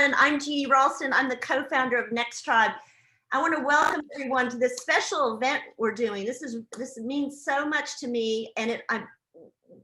And I'm Jeannie Ralston. I'm the co-founder of Next Tribe. I want to welcome everyone to this special event we're doing. This means so much to me, and I'm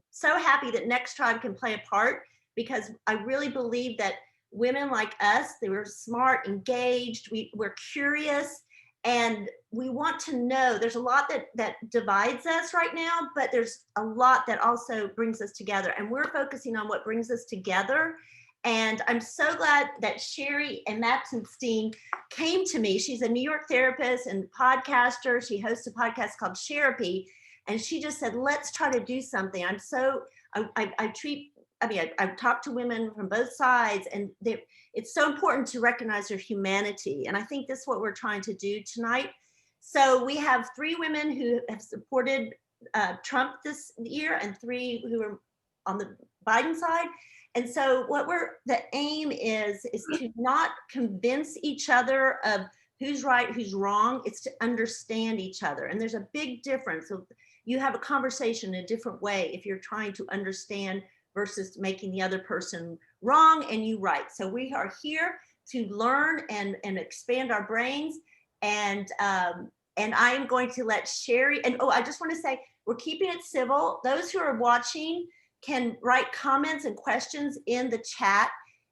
so happy that Next Tribe can play a part, because I really believe that women like us, they were smart, engaged, we're curious, and we want to know. There's a lot that divides us right now, but there's a lot that also brings us together, and we're focusing on what brings us together. And I'm so glad that Sherry Amatenstein came to me. She's a New York therapist and podcaster. She hosts a podcast called Sherapy. And she just said, let's try to do something. I've talked to women from both sides, and it's so important to recognize their humanity. And I think this is what we're trying to do tonight. So we have 3 women who have supported Trump this year and 3 who are on the Biden side. And so the aim is to not convince each other of who's right, who's wrong. It's to understand each other. And there's a big difference. So you have a conversation in a different way if you're trying to understand versus making the other person wrong and you right. So we are here to learn and expand our brains. And I am going to let Sherry, and I just want to say, we're keeping it civil. Those who are watching can write comments and questions in the chat.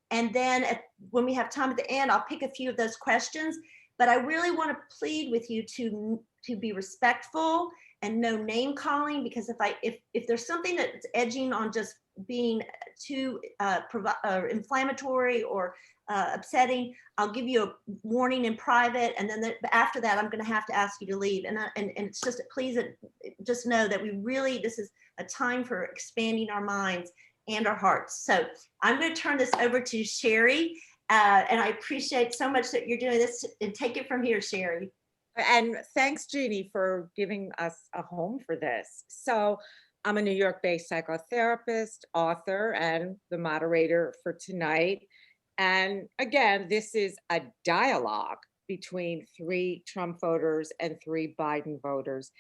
And then when we have time at the end, I'll pick a few of those questions. But I really want to plead with you to be respectful and no name calling, because if there's something that's edging on just being too inflammatory or upsetting, I'll give you a warning in private, and then after that, I'm going to have to ask you to leave. And it's just, please just know that this is a time for expanding our minds and our hearts. So I'm going to turn this over to Sherry, and I appreciate so much that you're doing this, and take it from here, Sherry. And thanks, Jeannie, for giving us a home for this. So I'm a New York-based psychotherapist, author, and the moderator for tonight. And again, this is a dialogue between 3 Trump voters and 3 Biden voters.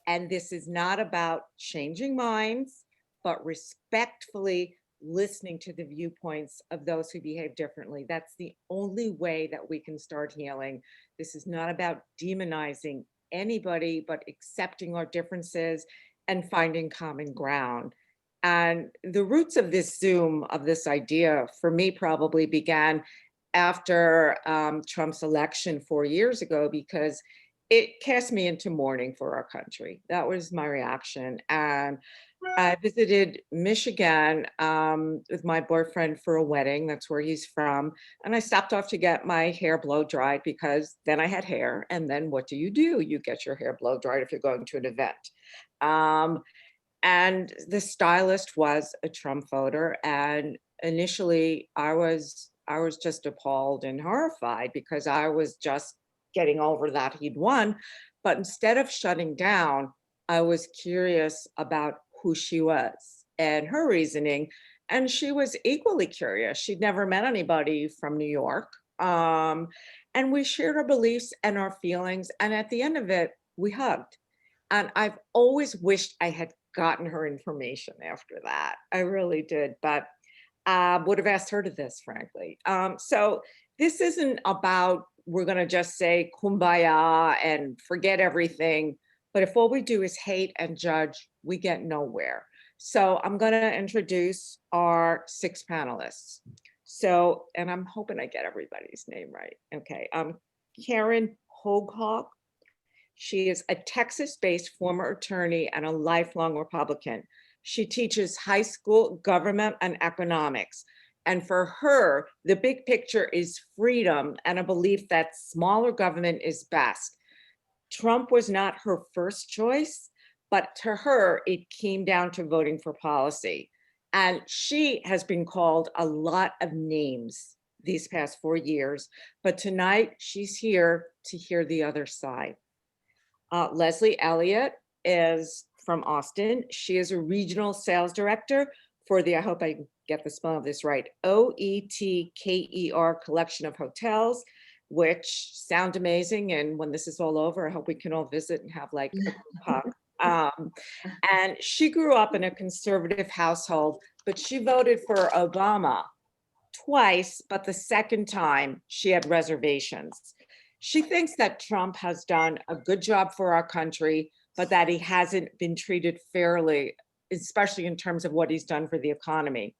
And this is not about changing minds, but respectfully listening to the viewpoints of those who behave differently. That's the only way that we can start healing. This is not about demonizing anybody, but accepting our differences and finding common ground. And the roots of this Zoom, of this idea, for me probably began after Trump's election 4 years ago, because it cast me into mourning for our country. That was my reaction. And I visited Michigan with my boyfriend for a wedding. That's where he's from. And I stopped off to get my hair blow dried, because then I had hair. And then what do? You get your hair blow dried if you're going to an event. And the stylist was a Trump voter. And initially I was just appalled and horrified, because I was just getting over that he'd won. But instead of shutting down, I was curious about who she was and her reasoning. And she was equally curious. She'd never met anybody from New York. And we shared our beliefs and our feelings. And at the end of it, we hugged. And I've always wished I had gotten her information after that. I really did, but would have asked her to this, frankly. So this isn't about, we're going to just say kumbaya and forget everything. But if all we do is hate and judge, we get nowhere. So I'm going to introduce our 6 panelists. So, and I'm hoping I get everybody's name right. Okay. Karen Hogg. She is a Texas-based former attorney and a lifelong Republican. She teaches high school government and economics. And for her, the big picture is freedom and a belief that smaller government is best. Trump was not her first choice, but to her, it came down to voting for policy. And she has been called a lot of names these past 4 years, but tonight she's here to hear the other side. Leslie Elliott is from Austin. She is a regional sales director for the, I hope I get the spelling of this right, OETKER collection of hotels, which sound amazing. And when this is all over, I hope we can all visit and have like a group hug. And she grew up in a conservative household, but she voted for Obama twice, but the second time she had reservations. She thinks that Trump has done a good job for our country, but that he hasn't been treated fairly, especially in terms of what he's done for the economy.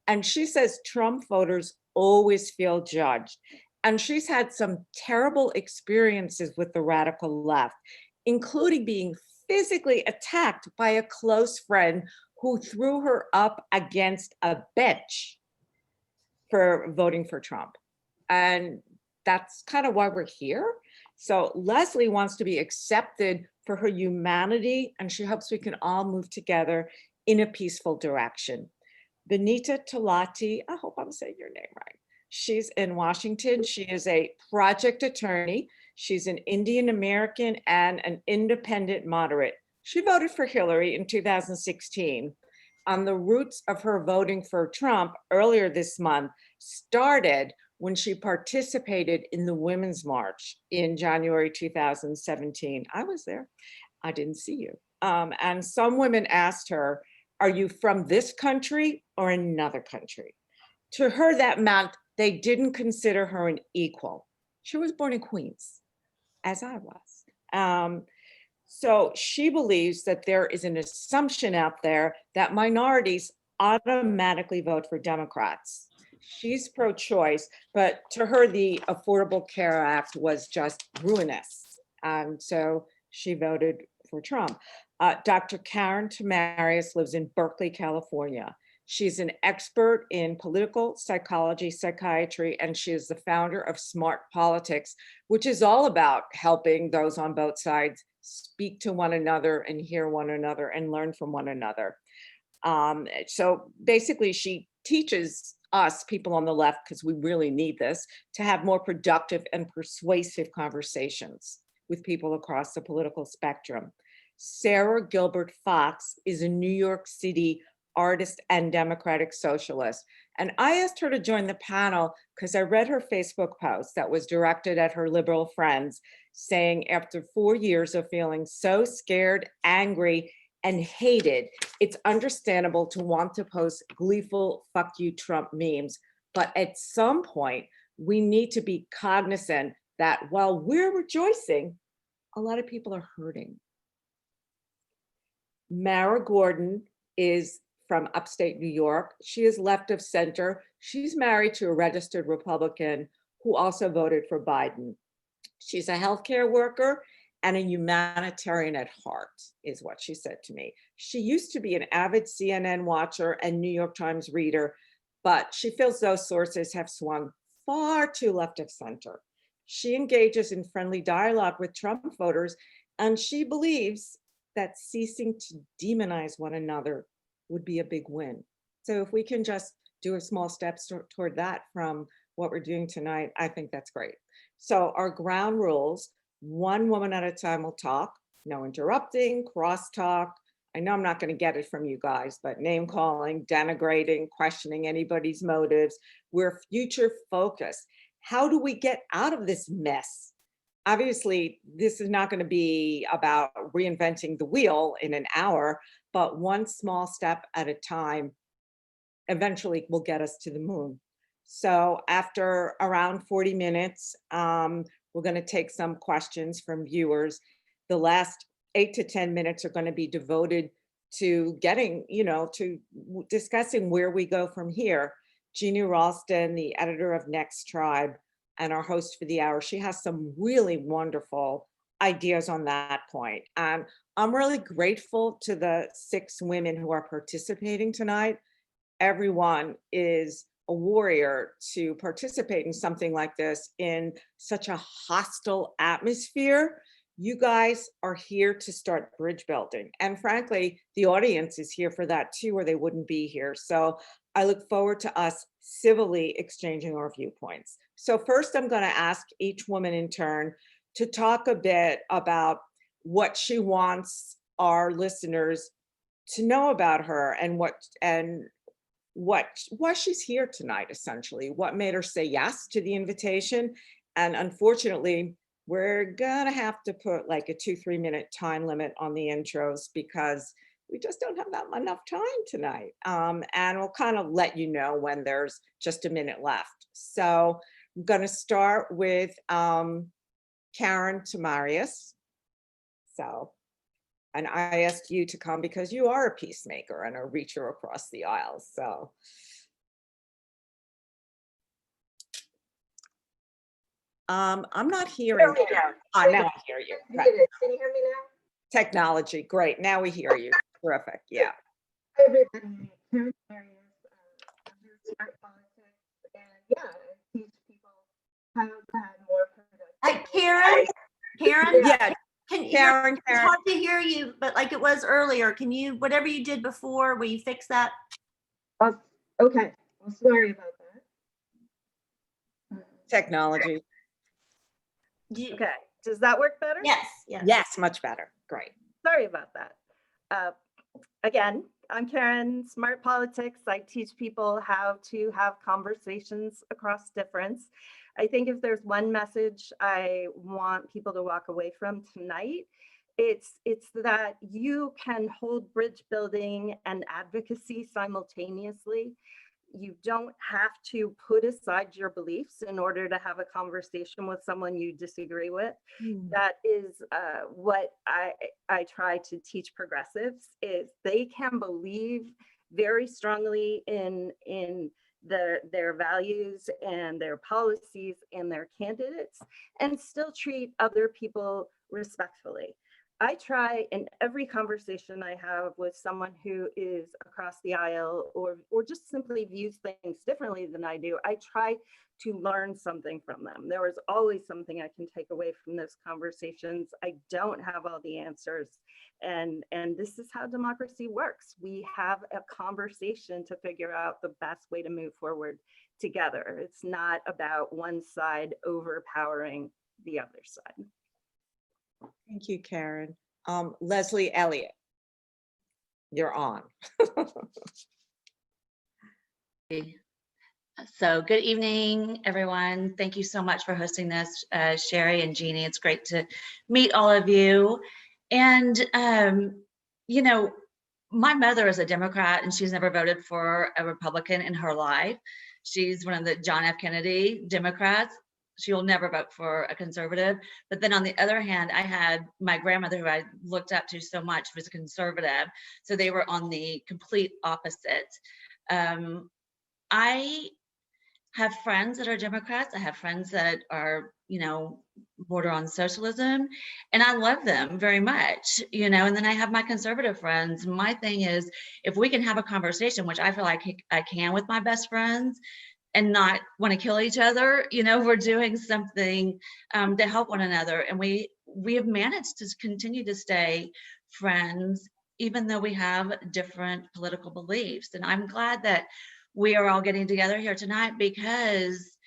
And she says Trump voters always feel judged. And she's had some terrible experiences with the radical left, including being physically attacked by a close friend who threw her up against a bench for voting for Trump. And that's kind of why we're here. So Leslie wants to be accepted for her humanity, and she hopes we can all move together in a peaceful direction. Benita Tolati, I hope I'm saying your name right. She's in Washington. She is a project attorney. She's an Indian American and an independent moderate. She voted for Hillary in 2016. On the roots of her voting for Trump earlier this month started when she participated in the Women's March in January 2017. I was there. I didn't see you. And some women asked her, are you from this country or another country? To her, that meant they didn't consider her an equal. She was born in Queens, as I was. So she believes that there is an assumption out there that minorities automatically vote for Democrats. She's pro-choice, but to her, the Affordable Care Act was just ruinous. And so she voted for Trump. Dr. Karen Tamarius lives in Berkeley, California. She's an expert in political psychology, psychiatry, and she is the founder of Smart Politics, which is all about helping those on both sides speak to one another and hear one another and learn from one another. So basically, she teaches us, people on the left, because we really need this, to have more productive and persuasive conversations with people across the political spectrum. Sarah Gilbert Fox is a New York City artist and democratic socialist. And I asked her to join the panel because I read her Facebook post that was directed at her liberal friends, saying after 4 years of feeling so scared, angry, and hated, it's understandable to want to post gleeful "fuck you Trump" memes. But at some point, we need to be cognizant that while we're rejoicing, a lot of people are hurting. Mara Gordon is from upstate New York. She is left of center. She's married to a registered Republican who also voted for Biden. She's a healthcare worker and a humanitarian at heart, is what she said to me. She used to be an avid CNN watcher and New York Times reader, but she feels those sources have swung far too left of center. She engages in friendly dialogue with Trump voters, and she believes that ceasing to demonize one another would be a big win. So if we can just do a small step toward that from what we're doing tonight, I think that's great. So our ground rules: one woman at a time will talk, no interrupting, crosstalk. I know I'm not going to get it from you guys, but name calling, denigrating, questioning anybody's motives. We're future focused. How do we get out of this mess? Obviously, this is not going to be about reinventing the wheel in an hour, but one small step at a time eventually will get us to the moon. So after around 40 minutes, we're going to take some questions from viewers. The last 8 to 10 minutes are going to be devoted to getting, to discussing where we go from here. Jeannie Ralston, the editor of Next Tribe and our host for the hour, she has some really wonderful ideas on that point. And I'm really grateful to the 6 women who are participating tonight. Everyone is a warrior to participate in something like this in such a hostile atmosphere. You guys are here to start bridge building. And frankly, the audience is here for that too, or they wouldn't be here. So I look forward to us civilly exchanging our viewpoints. So first, I'm going to ask each woman in turn to talk a bit about what she wants our listeners to know about her and why she's here tonight, essentially, what made her say yes to the invitation. And unfortunately, we're gonna have to put like a 2-3 minute time limit on the intros because we just don't have that enough time tonight. And we'll kind of let you know when there's just a minute left. So I'm going to start with Karen Tamarius. So, and I asked you to come because you are a peacemaker and a reacher across the aisle. So. I'm not hearing you. Now I hear you. Right. Can you hear me now? Technology, great. Now we hear you. Terrific. Yeah. Hi, everybody. Karen Marius, under Smart Politics, and yeah, I teach people how to have more productive. Karen, Yeah. It's hard to hear you, but like it was earlier. Can you, whatever you did before, will you fix that? Okay. Well, sorry about that. Technology. Okay. Does that work better? Yes. Yes. Yes, much better. Great. Sorry about that. Again, I'm Karen, Smart Politics. I teach people how to have conversations across difference. I think if there's one message I want people to walk away from tonight, it's that you can hold bridge building and advocacy simultaneously. You don't have to put aside your beliefs in order to have a conversation with someone you disagree with. That is what I try to teach progressives, is they can believe very strongly in their values and their policies and their candidates and still treat other people respectfully. I try in every conversation I have with someone who is across the aisle or just simply views things differently than I do, I try to learn something from them. There is always something I can take away from those conversations. I don't have all the answers. And this is how democracy works. We have a conversation to figure out the best way to move forward together. It's not about one side overpowering the other side. Thank you, Karen. Leslie Elliott, you're on. So good evening, everyone. Thank you so much for hosting this, Sherry and Jeannie. It's great to meet all of you. And, you know, my mother is a Democrat and she's never voted for a Republican in her life. She's one of the John F. Kennedy Democrats. She'll never vote for a conservative. But then on the other hand, I had my grandmother, who I looked up to so much, was a conservative. So they were on the complete opposite. I have friends that are Democrats. I have friends that are, you know, border on socialism, and I love them very much, you know. And then I have my conservative friends. My thing is, if we can have a conversation, which I feel like I can with my best friends, and not want to kill each other, you know, we're doing something to help one another. And we have managed to continue to stay friends, even though we have different political beliefs. And I'm glad that we are all getting together here tonight, because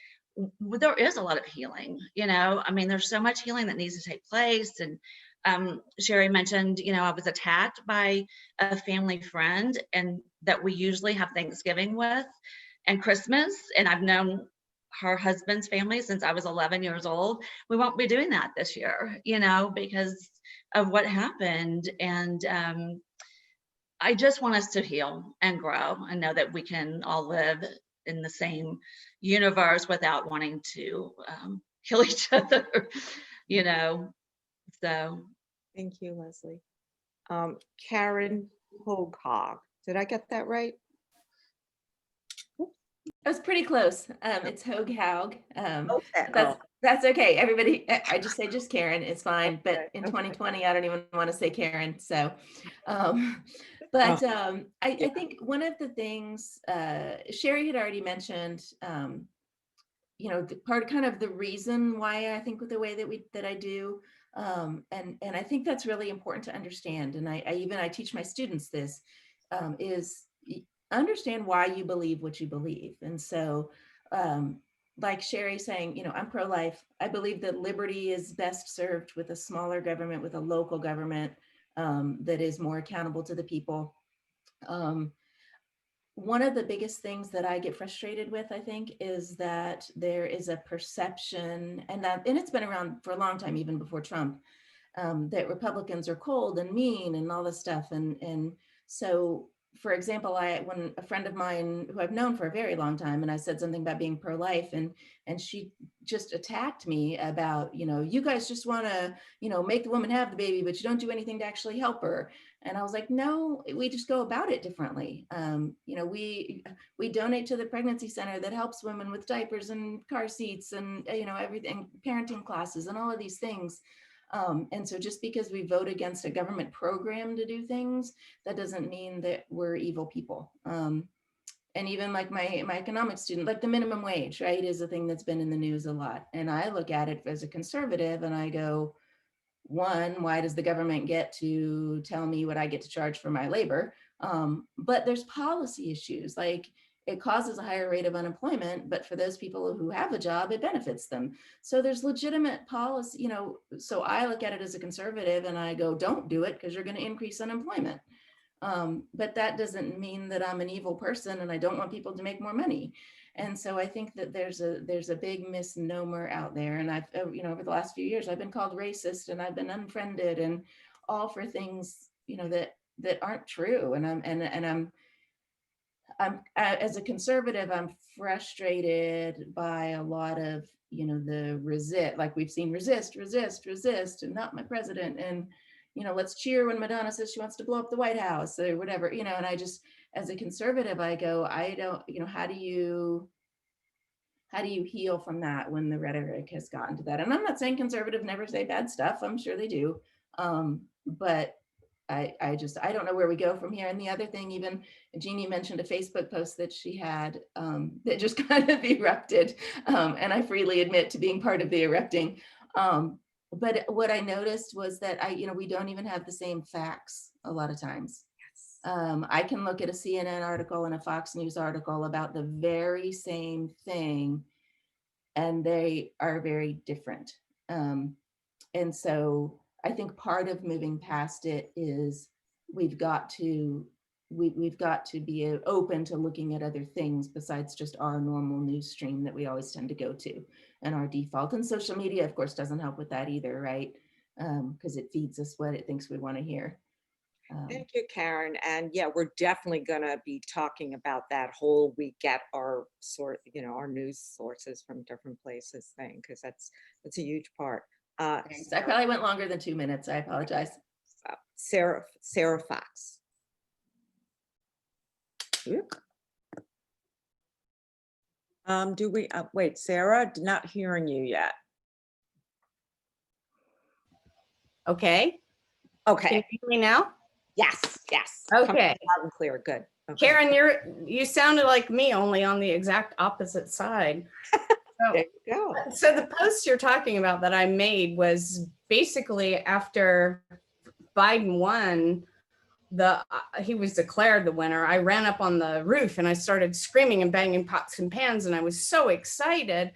there is a lot of healing, you know. I mean, there's so much healing that needs to take place. And Sherry mentioned, you know, I was attacked by a family friend, and that we usually have Thanksgiving with and Christmas, and I've known her husband's family since I was 11 years old. We won't be doing that this year, you know, because of what happened. And I just want us to heal and grow and know that we can all live in the same universe without wanting to kill each other, you know. So Thank you, Leslie. Karen Hogg. Did I get that right? I was pretty close. It's Hogg. Okay. That's okay. Everybody, I just say just Karen, it's fine. Okay, But in okay. 2020, I don't even want to say Karen. So, I think one of the things Sherry had already mentioned, you know, the part kind of the reason why I think with the way that I do, and I think that's really important to understand. And I teach my students this, is understand why you believe what you believe. And so, like Sherry saying, you know, I'm pro-life. I believe that liberty is best served with a smaller government, with a local government that is more accountable to the people. One of the biggest things that I get frustrated with, I think, is that there is a perception, and it's been around for a long time, even before Trump, that Republicans are cold and mean and all this stuff. And So for example, when a friend of mine who I've known for a very long time, and I said something about being pro-life, and she just attacked me about, you guys just want to, make the woman have the baby, but you don't do anything to actually help her. And I was like, no, we just go about it differently. We donate to the pregnancy center that helps women with diapers and car seats and, everything, parenting classes and all of these things. And so just because we vote against a government program to do things, that doesn't mean that we're evil people. And even like my economics student, like the minimum wage, right, is a thing that's been in the news a lot. And I look at it as a conservative and I go, one, why does the government get to tell me what I get to charge for my labor? But there's policy issues, like it causes a higher rate of unemployment, but for those people who have a job, it benefits them. So there's legitimate policy, so I look at it as a conservative and I go, don't do it because you're going to increase unemployment. But that doesn't mean that I'm an evil person and I don't want people to make more money. And so I think that there's a big misnomer out there. And I've, over the last few years, I've been called racist and I've been unfriended and all for things, that aren't true. And I'm as a conservative, I'm frustrated by a lot of, the resist, like we've seen resist, and not my president. And, let's cheer when Madonna says she wants to blow up the White House or whatever, and I just, as a conservative, I go, I don't, how do you heal from that when the rhetoric has gotten to that? And I'm not saying conservatives never say bad stuff. I'm sure they do. But I don't know where we go from here. And the other thing, even Jeannie mentioned a Facebook post that she had that just kind of erupted. And I freely admit to being part of the erupting. But what I noticed was that we don't even have the same facts a lot of times. I can look at a CNN article and a Fox News article about the very same thing, and they are very different. And so I think part of moving past it is we've got to be open to looking at other things besides just our normal news stream that we always tend to go to and our default. And social media, of course, doesn't help with that either, right? Because it feeds us what it thinks we want to hear. Thank you, Karen. And yeah, we're definitely going to be talking about that whole we get our our news sources from different places thing, because that's a huge part. Thanks. I probably went longer than 2 minutes. I apologize. Sarah Fox. Do we wait, Sarah? Not hearing you yet. Okay. Okay. Can you hear me now? Yes. Okay. Coming loud and clear. Good. Okay. Karen, you sounded like me, only on the exact opposite side. There you go. So the post you're talking about that I made was basically after Biden won, he was declared the winner. I ran up on the roof and I started screaming and banging pots and pans, and I was so excited.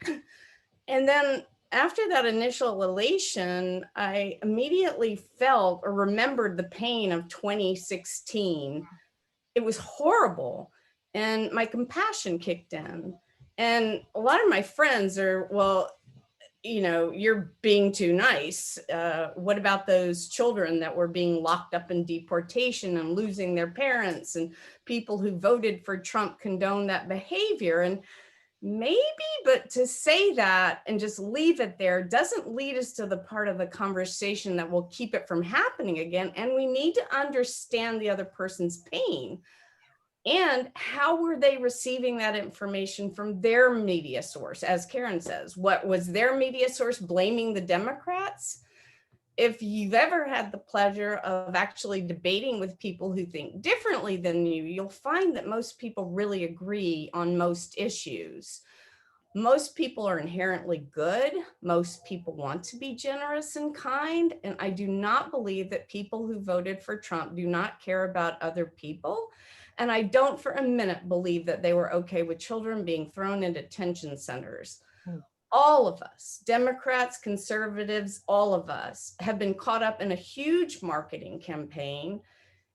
And then after that initial elation, I immediately felt or remembered the pain of 2016. It was horrible. And my compassion kicked in. And a lot of my friends are, well, you're being too nice. What about those children that were being locked up in deportation and losing their parents, and people who voted for Trump condone that behavior? And maybe, but to say that and just leave it there doesn't lead us to the part of the conversation that will keep it from happening again. And we need to understand the other person's pain. And how were they receiving that information from their media source? As Karen says, what was their media source blaming the Democrats? If you've ever had the pleasure of actually debating with people who think differently than you, you'll find that most people really agree on most issues. Most people are inherently good. Most people want to be generous and kind. And I do not believe that people who voted for Trump do not care about other people. And I don't for a minute believe that they were okay with children being thrown into detention centers. All of us, Democrats, conservatives, all of us have been caught up in a huge marketing campaign.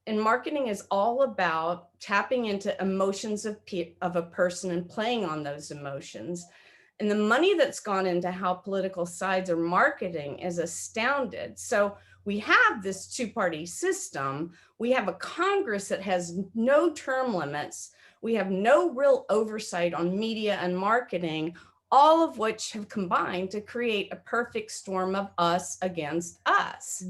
And marketing is all about tapping into emotions of a person and playing on those emotions. And the money that's gone into how political sides are marketing is astounded. So we have this two-party system. We have a Congress that has no term limits. We have no real oversight on media and marketing, all of which have combined to create a perfect storm of us against us.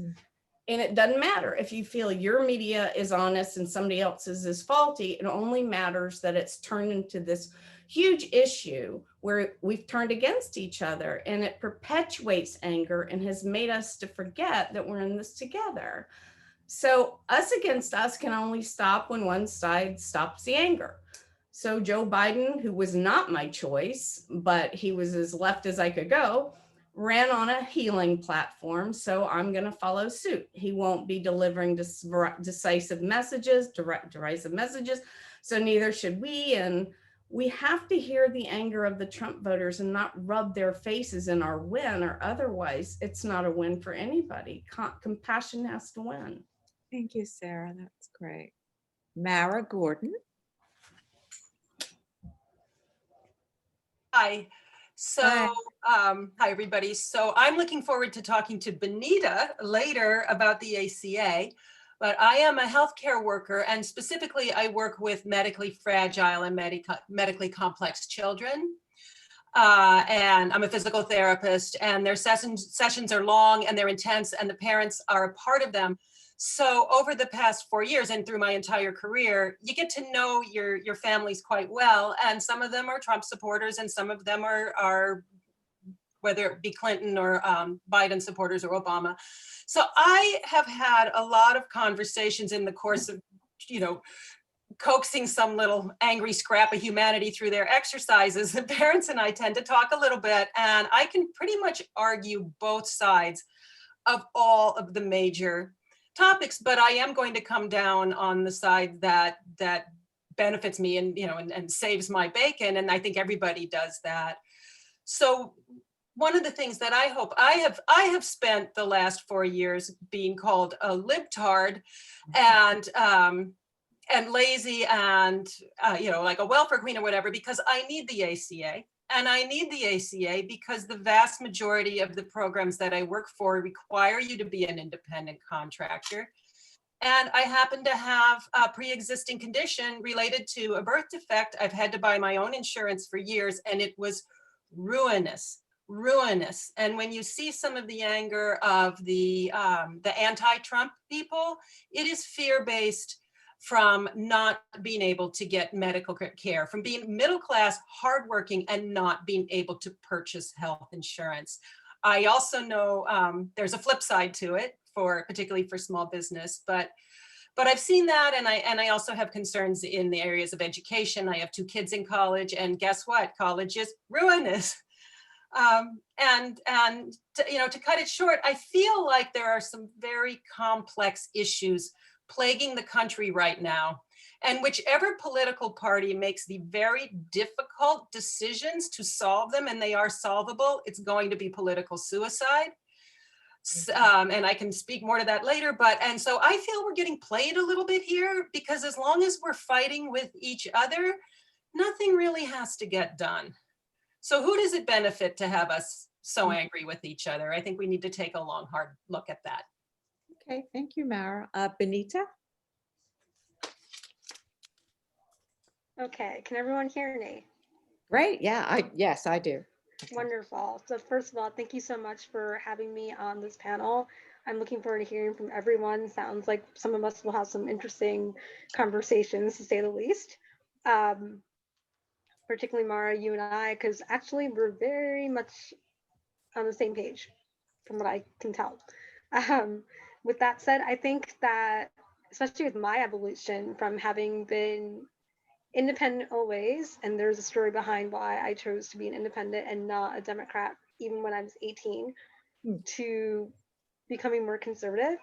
And it doesn't matter if you feel your media is honest and somebody else's is faulty. It only matters that it's turned into this huge issue where we've turned against each other, and it perpetuates anger and has made us to forget that we're in this together. So us against us can only stop when one side stops the anger. So Joe Biden, who was not my choice, but he was as left as I could go, ran on a healing platform. So I'm going to follow suit. He won't be delivering decisive messages, derisive messages. So neither should we. And we have to hear the anger of the Trump voters and not rub their faces in our win, or otherwise it's not a win for anybody. Compassion has to win. Thank you, Sarah. That's great. Mara Gordon. Hi. So, hi everybody. So I'm looking forward to talking to Benita later about the ACA, but I am a healthcare worker, and specifically I work with medically fragile and medically complex children. And I'm a physical therapist, and their sessions are long and they're intense, and the parents are a part of them. So over the past 4 years and through my entire career, you get to know your families quite well. And some of them are Trump supporters, and some of them are whether it be Clinton or Biden supporters or Obama. So I have had a lot of conversations in the course of, coaxing some little angry scrap of humanity through their exercises. The parents and I tend to talk a little bit, and I can pretty much argue both sides of all of the major topics, but I am going to come down on the side that benefits me and and saves my bacon, and I think everybody does that. So one of the things that I hope I have spent the last 4 years being called a libtard and lazy and like a welfare queen or whatever, because I need the ACA. And I need the ACA because the vast majority of the programs that I work for require you to be an independent contractor. And I happen to have a pre-existing condition related to a birth defect. I've had to buy my own insurance for years, and it was ruinous. And when you see some of the anger of the anti-Trump people, it is fear-based, from not being able to get medical care, from being middle class, hardworking, and not being able to purchase health insurance. I also know there's a flip side to it, particularly for small business, but I've seen that, and I also have concerns in the areas of education. I have 2 kids in college, and guess what? College is ruinous. To cut it short, I feel like there are some very complex issues plaguing the country right now. And whichever political party makes the very difficult decisions to solve them, and they are solvable, it's going to be political suicide. And I can speak more to that later, and so I feel we're getting played a little bit here, because as long as we're fighting with each other, nothing really has to get done. So who does it benefit to have us so angry with each other? I think we need to take a long, hard look at that. Okay, thank you, Mara. Benita? Okay, can everyone hear me? Great, yeah, yes, I do. Wonderful. So first of all, thank you so much for having me on this panel. I'm looking forward to hearing from everyone. Sounds like some of us will have some interesting conversations, to say the least. Particularly Mara, you and I, because actually we're very much on the same page from what I can tell. With that said, I think that, especially with my evolution from having been independent always, and there's a story behind why I chose to be an independent and not a Democrat, even when I was 18, to becoming more conservative.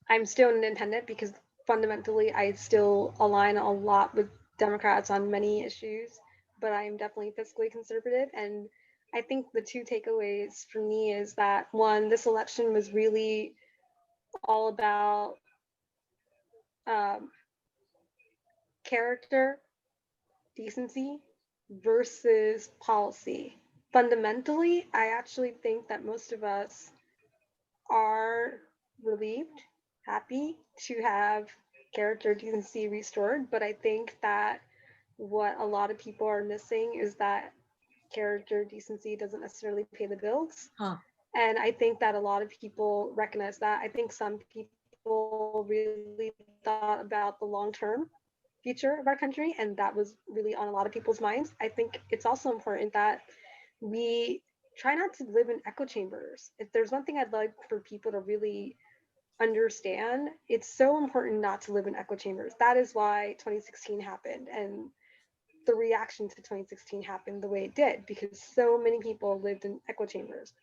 I'm still an independent because fundamentally I still align a lot with Democrats on many issues, but I am definitely fiscally conservative. And I think the 2 takeaways for me is that, one, this election was really all about character, decency versus policy. Fundamentally, I actually think that most of us are relieved, happy to have character decency restored, but I think that what a lot of people are missing is that character decency doesn't necessarily pay the bills. Huh. And I think that a lot of people recognize that. I think some people really thought about the long-term future of our country, and that was really on a lot of people's minds. I think it's also important that we try not to live in echo chambers. If there's one thing I'd like for people to really understand, it's so important not to live in echo chambers. That is why 2016 happened, and the reaction to 2016 happened the way it did, because so many people lived in echo chambers.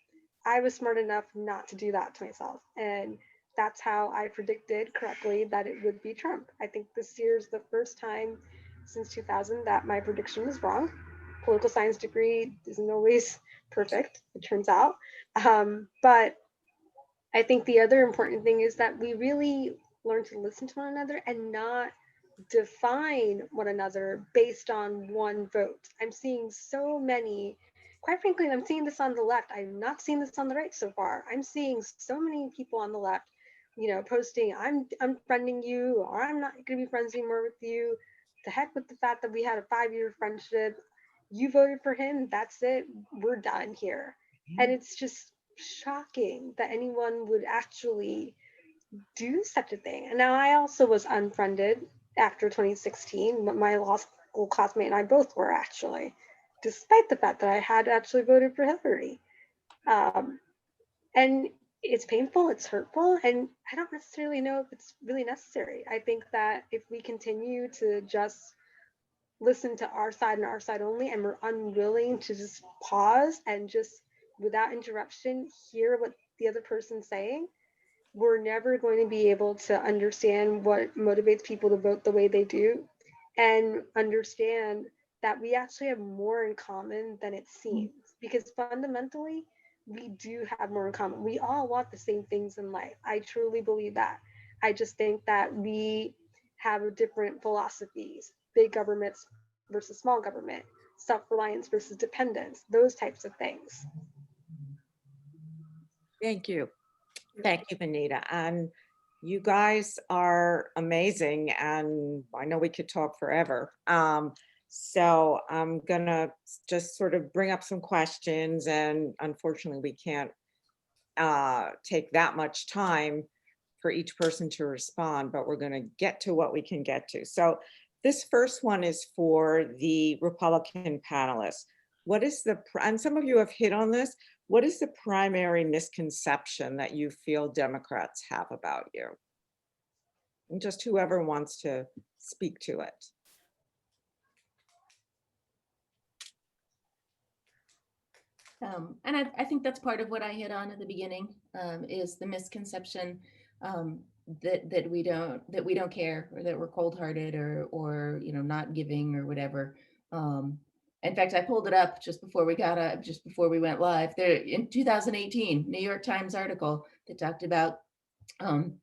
I was smart enough not to do that to myself, and that's how I predicted correctly that it would be Trump. I think this year is the first time since 2000 that my prediction was wrong. Political science degree isn't always perfect, it turns out. But I think the other important thing is that we really learn to listen to one another and not define one another based on one vote. I'm seeing so many, quite frankly, I'm seeing this on the left. I'm not seeing this on the right so far. I'm seeing so many people on the left, posting, I'm unfriending you, or I'm not going to be friends anymore with you. The heck with the fact that we had a 5-year friendship. You voted for him. That's it. We're done here. And it's just shocking that anyone would actually do such a thing. And now I also was unfriended after 2016. My law school classmate and I both were, actually, despite the fact that I had actually voted for Hillary. And it's painful, it's hurtful, and I don't necessarily know if it's really necessary. I think that if we continue to just listen to our side and our side only, and we're unwilling to just pause and just without interruption hear what the other person's saying, we're never going to be able to understand what motivates people to vote the way they do, and understand that we actually have more in common than it seems, because fundamentally we do have more in common. We all want the same things in life. I truly believe that. I just think that we have different philosophies, big governments versus small government, self-reliance versus dependence, those types of things. Thank you. Thank you, Benita. And you guys are amazing. And I know we could talk forever. So I'm gonna just sort of bring up some questions, and unfortunately we can't take that much time for each person to respond, but we're gonna get to what we can get to. So this first one is for the Republican panelists. What is and some of you have hit on this, what is the primary misconception that you feel Democrats have about you? And just whoever wants to speak to it. And I think that's part of what I hit on at the beginning, is the misconception that we don't care, or that we're cold-hearted, or not giving, or whatever. In fact, I pulled it up just before we went live. There in 2018, New York Times article that talked about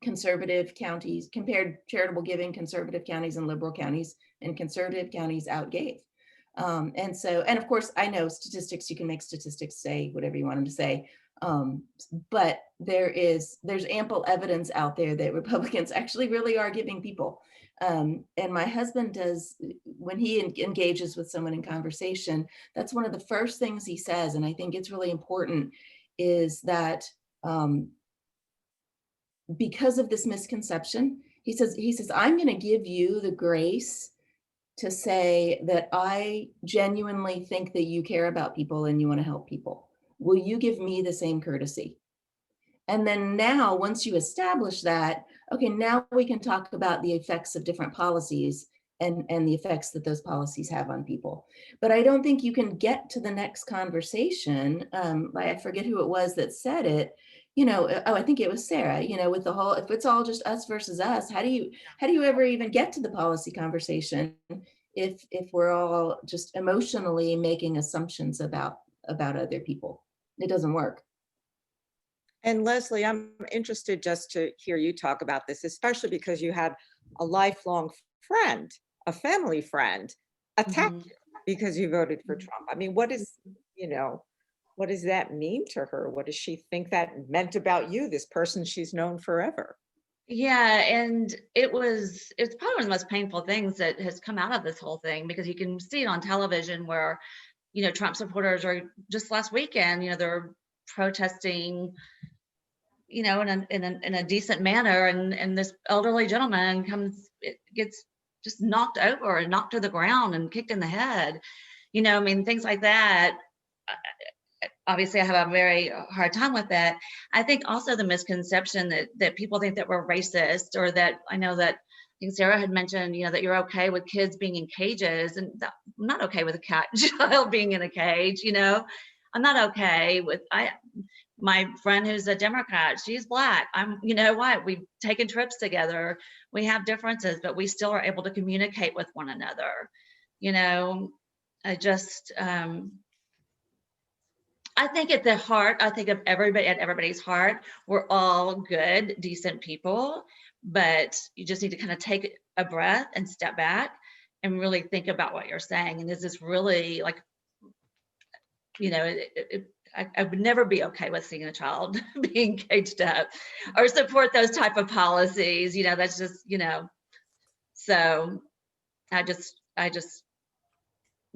conservative counties, compared charitable giving, conservative counties and liberal counties, and conservative counties outgave. And of course, I know statistics, you can make statistics say whatever you want them to say. But there's ample evidence out there that Republicans actually really are giving people. And my husband does, when he engages with someone in conversation, that's one of the first things he says. And I think it's really important, is that because of this misconception, he says, I'm going to give you the grace to say that I genuinely think that you care about people and you want to help people. Will you give me the same courtesy? And then now, once you establish that, okay, now we can talk about the effects of different policies and the effects that those policies have on people. But I don't think you can get to the next conversation. I forget who it was that said it. I think it was Sarah, with the whole, if it's all just us versus us, how do you ever even get to the policy conversation if we're all just emotionally making assumptions about other people? It doesn't work. And Leslie, I'm interested just to hear you talk about this, especially because you had a lifelong friend, a family friend, attack you because you voted for Trump. I mean, what is, what does that mean to her? What does she think that meant about you, this person she's known forever? Yeah, and it's probably one of the most painful things that has come out of this whole thing, because you can see it on television where, Trump supporters are, just last weekend, they're protesting, in a decent manner, and this elderly gentleman gets just knocked over and knocked to the ground and kicked in the head. Things like that. Obviously, I have a very hard time with that. I think also the misconception that people think that we're racist, or that, I know that, I think Sarah had mentioned, that you're okay with kids being in cages, and I'm not okay with a child being in a cage. I'm not okay with, my friend who's a Democrat, she's Black. What? We've taken trips together. We have differences, but we still are able to communicate with one another. I just, I think at the heart, I think of everybody's heart, we're all good, decent people, but you just need to kind of take a breath and step back and really think about what you're saying. And is this really like, I would never be okay with seeing a child being caged up or support those type of policies. That's just, so I just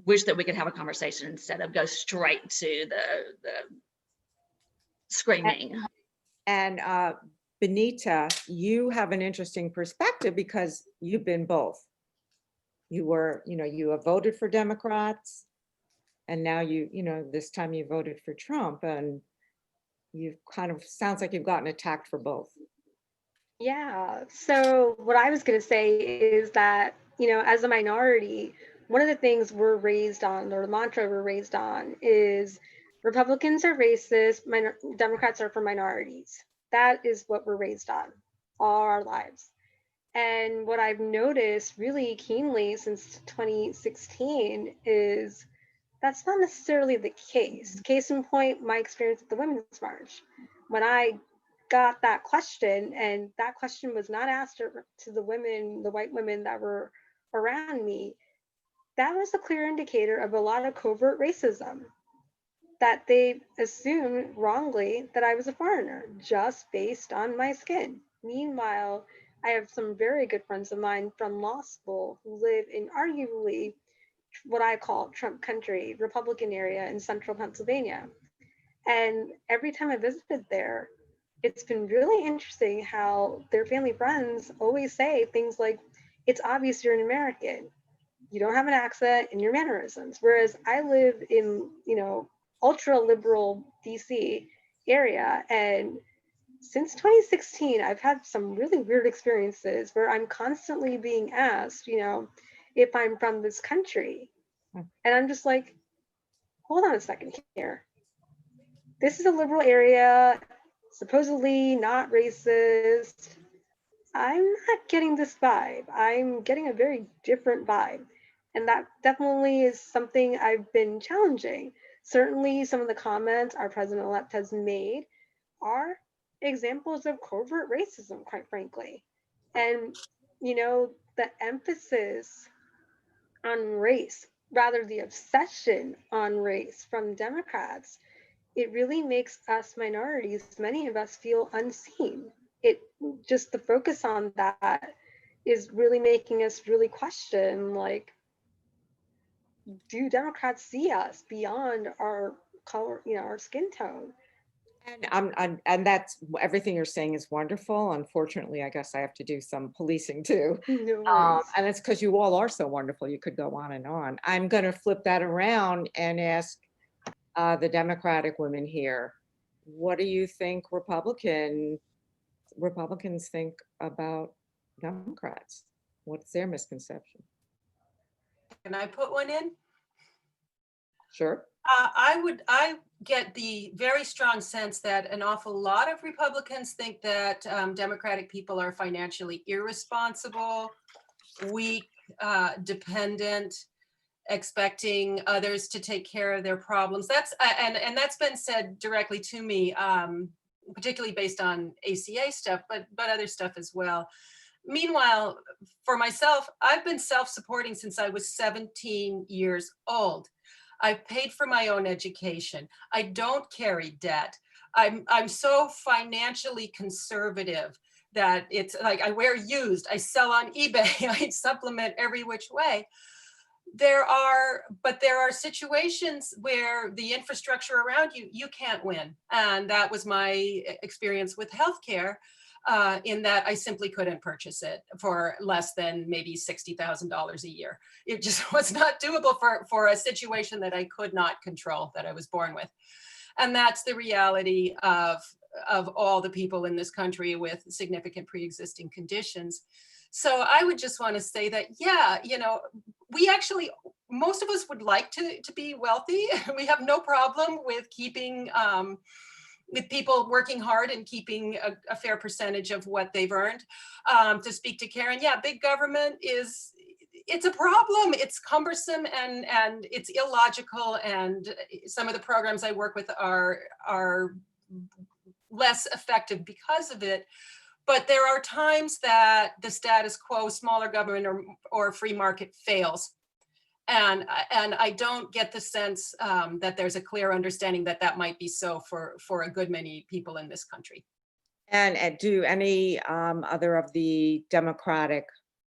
wish that we could have a conversation instead of go straight to the screaming. And Benita, you have an interesting perspective because you've been both. You were, you have voted for Democrats, and now this time you voted for Trump, and you've kind of, sounds like you've gotten attacked for both. Yeah. So what I was going to say is that, as a minority, one of the things we're raised on, or the mantra we're raised on, is Republicans are racist, Democrats are for minorities. That is what we're raised on all our lives. And what I've noticed really keenly since 2016 is that's not necessarily the case. Case in point, my experience at the Women's March. When I got that question, and that question was not asked to the women, the white women that were around me, that was a clear indicator of a lot of covert racism, that they assumed wrongly that I was a foreigner just based on my skin. Meanwhile, I have some very good friends of mine from law school who live in arguably what I call Trump country, Republican area in central Pennsylvania. And every time I visited there, it's been really interesting how their family friends always say things like, it's obvious you're an American. You don't have an accent and your mannerisms. Whereas I live in, ultra liberal DC area. And since 2016, I've had some really weird experiences where I'm constantly being asked, if I'm from this country. And I'm just like, hold on a second here. This is a liberal area, supposedly not racist. I'm not getting this vibe. I'm getting a very different vibe. And that definitely is something I've been challenging. Certainly, some of the comments our president-elect has made are examples of covert racism, quite frankly. And, the emphasis on race, rather the obsession on race from Democrats, it really makes us minorities, many of us, feel unseen. It just, the focus on that is really making us really question, like, do Democrats see us beyond our color, our skin tone? And that's everything you're saying is wonderful. Unfortunately, I guess I have to do some policing too. No worries. And it's because you all are so wonderful. You could go on and on. I'm going to flip that around and ask the Democratic women here, what do you think Republicans think about Democrats? What's their misconception? Can I put one in? Sure. I get the very strong sense that an awful lot of Republicans think that Democratic people are financially irresponsible, weak, dependent, expecting others to take care of their problems. That's and that's been said directly to me, particularly based on ACA stuff, but other stuff as well. Meanwhile, for myself, I've been self-supporting since I was 17 years old. I've paid for my own education. I don't carry debt. I'm so financially conservative that it's like I wear used, I sell on eBay, I supplement every which way. But there are situations where the infrastructure around you, you can't win. And that was my experience with healthcare, in that I simply couldn't purchase it for less than maybe $60,000 a year. It just was not doable for a situation that I could not control, that I was born with. And that's the reality of all the people in this country with significant pre-existing conditions. So I would just want to say that, yeah, we actually, most of us would like to be wealthy. We have no problem with keeping, with people working hard and keeping a fair percentage of what they've earned. To speak to Karen, yeah, big government it's a problem. It's cumbersome and it's illogical. And some of the programs I work with are less effective because of it. But there are times that the status quo, smaller government or free market fails. And I don't get the sense that there's a clear understanding that that might be so for a good many people in this country. And do any other of the Democratic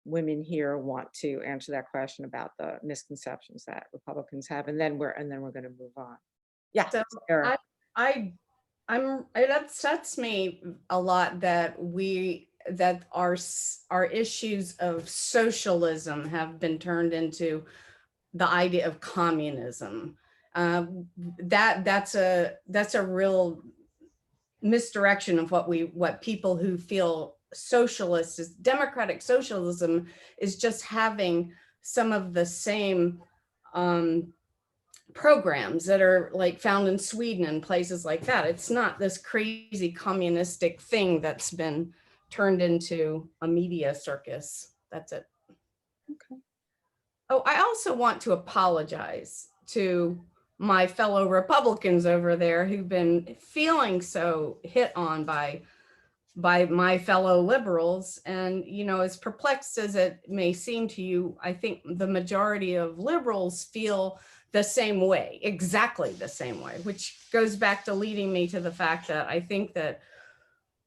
women here want to answer that question about the misconceptions that Republicans have? And then we're going to move on. Yeah. So Sarah. it upsets me a lot that our issues of socialism have been turned into the idea of communism. That's a real misdirection of what people who feel socialist is. Democratic socialism is just having some of the same programs that are like found in Sweden and places like that. It's not this crazy communistic thing that's been turned into a media circus. That's it. Okay. Oh, I also want to apologize to my fellow Republicans over there who've been feeling so hit on by my fellow liberals. And, as perplexed as it may seem to you, I think the majority of liberals feel the same way, exactly the same way, which goes back to leading me to the fact that I think that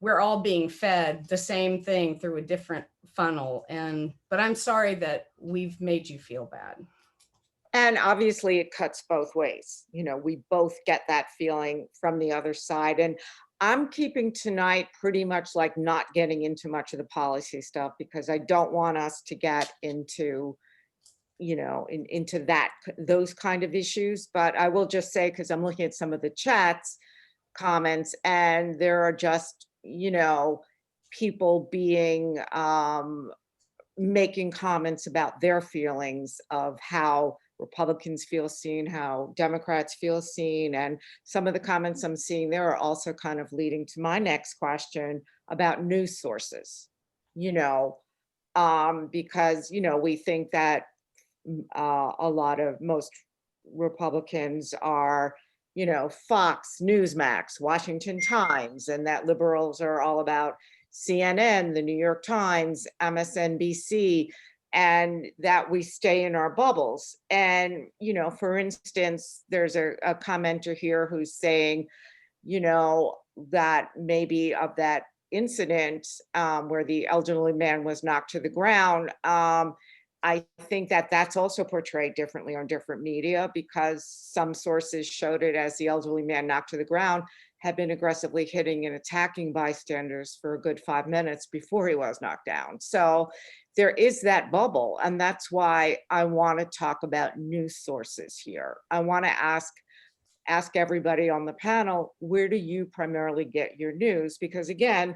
we're all being fed the same thing through a different funnel. But I'm sorry that we've made you feel bad. And obviously it cuts both ways. We both get that feeling from the other side. And I'm keeping tonight pretty much like not getting into much of the policy stuff, because I don't want us to get into, into those kind of issues. But I will just say, because I'm looking at some of the chats comments, and there are just, people being, making comments about their feelings of how Republicans feel seen, how Democrats feel seen. And some of the comments I'm seeing there are also kind of leading to my next question about news sources, because, we think that most Republicans are, Fox, Newsmax, Washington Times, and that liberals are all about CNN, the New York Times, MSNBC, and that we stay in our bubbles. And, for instance, there's a commenter here who's saying, that maybe of that incident where the elderly man was knocked to the ground, I think that that's also portrayed differently on different media, because some sources showed it as the elderly man knocked to the ground had been aggressively hitting and attacking bystanders for a good 5 minutes before he was knocked down. So there is that bubble. And that's why I want to talk about news sources here. I want to ask everybody on the panel, where do you primarily get your news? Because again,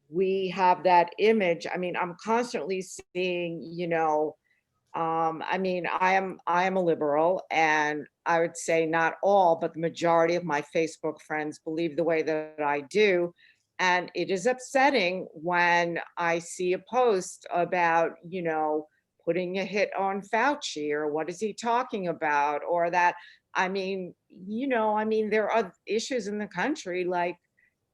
we have that image. I mean, I'm constantly seeing, I am a liberal, and I would say not all, but the majority of my Facebook friends believe the way that I do. And it is upsetting when I see a post about, putting a hit on Fauci, or what is he talking about, or that, there are issues in the country like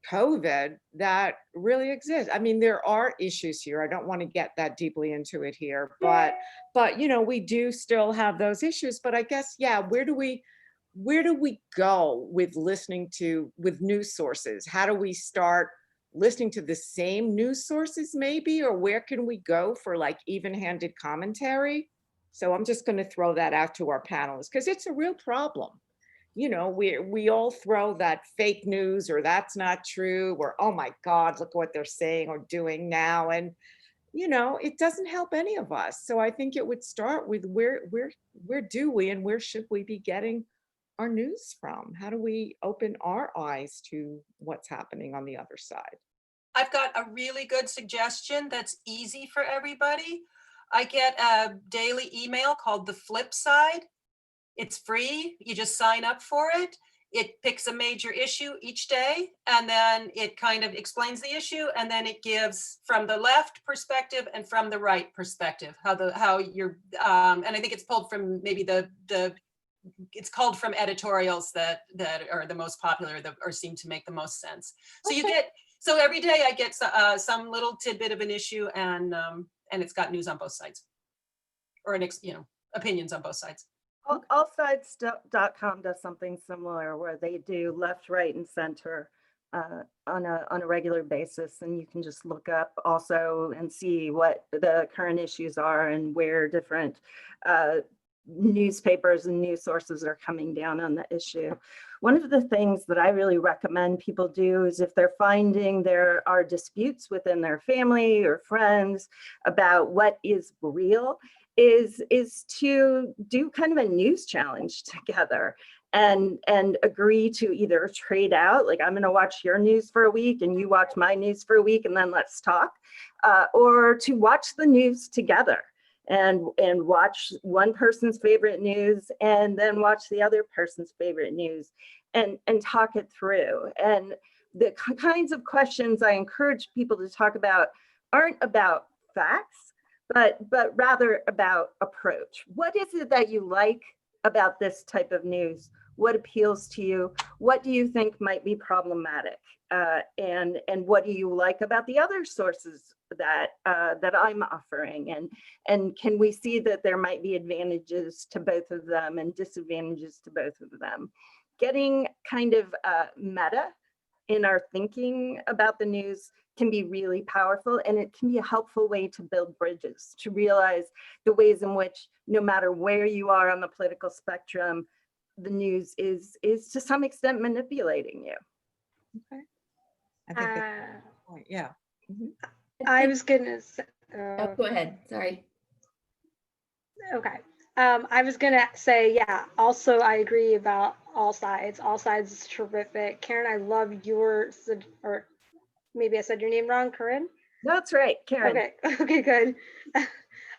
COVID that really exist. I mean, there are issues here. I don't want to get that deeply into it here, but you know, we do still have those issues. But I guess, yeah, where do we go with listening to with news sources? How do we start listening to the same news sources maybe, or where can we go for like even-handed commentary? So I'm just going to throw that out to our panelists because it's a real problem. You know, we all throw that fake news or that's not true or, oh my God, look what they're saying or doing now. And, you know, it doesn't help any of us. So I think it would start with where do we and where should we be getting our news from? How do we open our eyes to what's happening on the other side? I've got a really good suggestion that's easy for everybody. I get a daily email called The Flip Side. It's free. You just sign up for it. It picks a major issue each day, and then it kind of explains the issue, and then it gives from the left perspective and from the right perspective how you're and I think it's pulled from maybe it's called from editorials that are the most popular or seem to make the most sense. So you get, so every day I get some little tidbit of an issue, and it's got news on both sides, or opinions on both sides. Allsides.com does something similar where they do left, right, and center on a regular basis, and you can just look up also and see what the current issues are and where different newspapers and news sources are coming down on the issue. One of the things that I really recommend people do is if they're finding there are disputes within their family or friends about what is real, is to do kind of a news challenge together and agree to either trade out, like I'm going to watch your news for a week and you watch my news for a week and then let's talk, or to watch the news together and watch one person's favorite news and then watch the other person's favorite news and talk it through. And the kinds of questions I encourage people to talk about aren't about facts, but rather about approach. What is it that you like about this type of news? What appeals to you? What do you think might be problematic? And what do you like about the other sources that I'm offering? And can we see that there might be advantages to both of them and disadvantages to both of them? Getting kind of meta in our thinking about the news can be really powerful, and it can be a helpful way to build bridges, to realize the ways in which no matter where you are on the political spectrum, the news is to some extent manipulating you. Okay. I think that's a good point. Yeah. Mm-hmm. I was gonna say, Oh, go ahead. Sorry. okay. I was gonna say, yeah, also I agree about All Sides. All Sides is terrific. Karen, I love or maybe I said your name wrong, Corinne? That's right, Karen. Okay, good.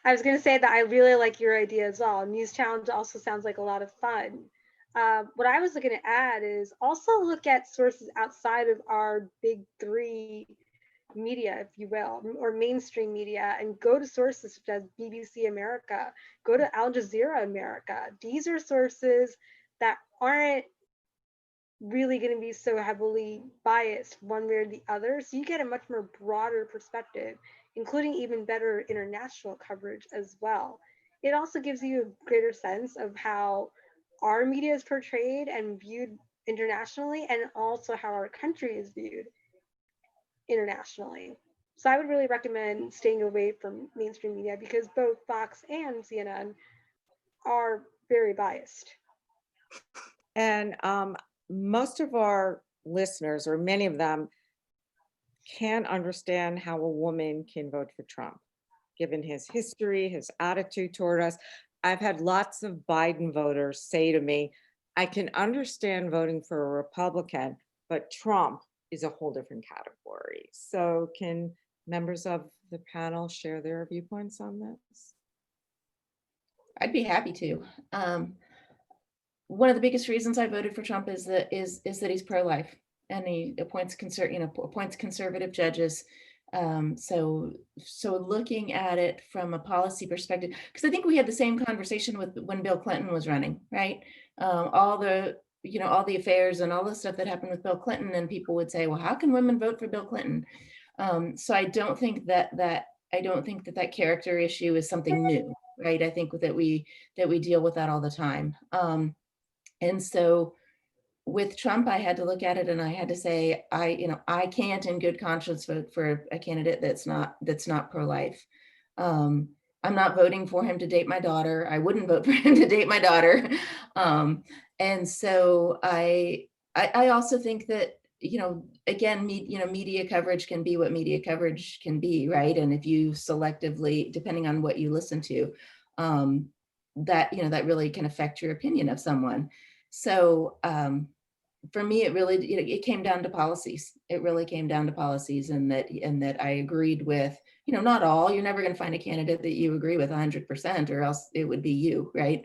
I was gonna say that I really like your idea as well. News challenge also sounds like a lot of fun. What I was gonna add is also look at sources outside of our big three media, if you will, or mainstream media, and go to sources such as BBC America, go to Al Jazeera America. These are sources that aren't really going to be so heavily biased one way or the other. So you get a much more broader perspective, including even better international coverage as well. It also gives you a greater sense of how our media is portrayed and viewed internationally, and also how our country is viewed internationally. So I would really recommend staying away from mainstream media because both Fox and CNN are very biased. And most of our listeners, or many of them, can't understand how a woman can vote for Trump, given his history, his attitude toward us. I've had lots of Biden voters say to me, I can understand voting for a Republican, but Trump is a whole different category. So can members of the panel share their viewpoints on this? I'd be happy to. One of the biggest reasons I voted for Trump is that he's pro-life and he appoints conservative judges. So looking at it from a policy perspective, because I think we had the same conversation with when Bill Clinton was running, right? All the you know, all the affairs and all the stuff that happened with Bill Clinton, and people would say, well, how can women vote for Bill Clinton? So I don't think that character issue is something new, right? I think that we deal with that all the time. And so with Trump, I had to look at it and I had to say, I can't in good conscience vote for a candidate that's not pro-life. I'm not voting for him to date my daughter. I wouldn't vote for him to date my daughter. And so I also think that, you know, again, media coverage can be what media coverage can be, right? And if you selectively, depending on what you listen to, that, you know, that really can affect your opinion of someone. So for me, it really, it came down to policies. It really came down to policies, and that I agreed with, you know, not all. You're never going to find a candidate that you agree with 100%, or else it would be you, right?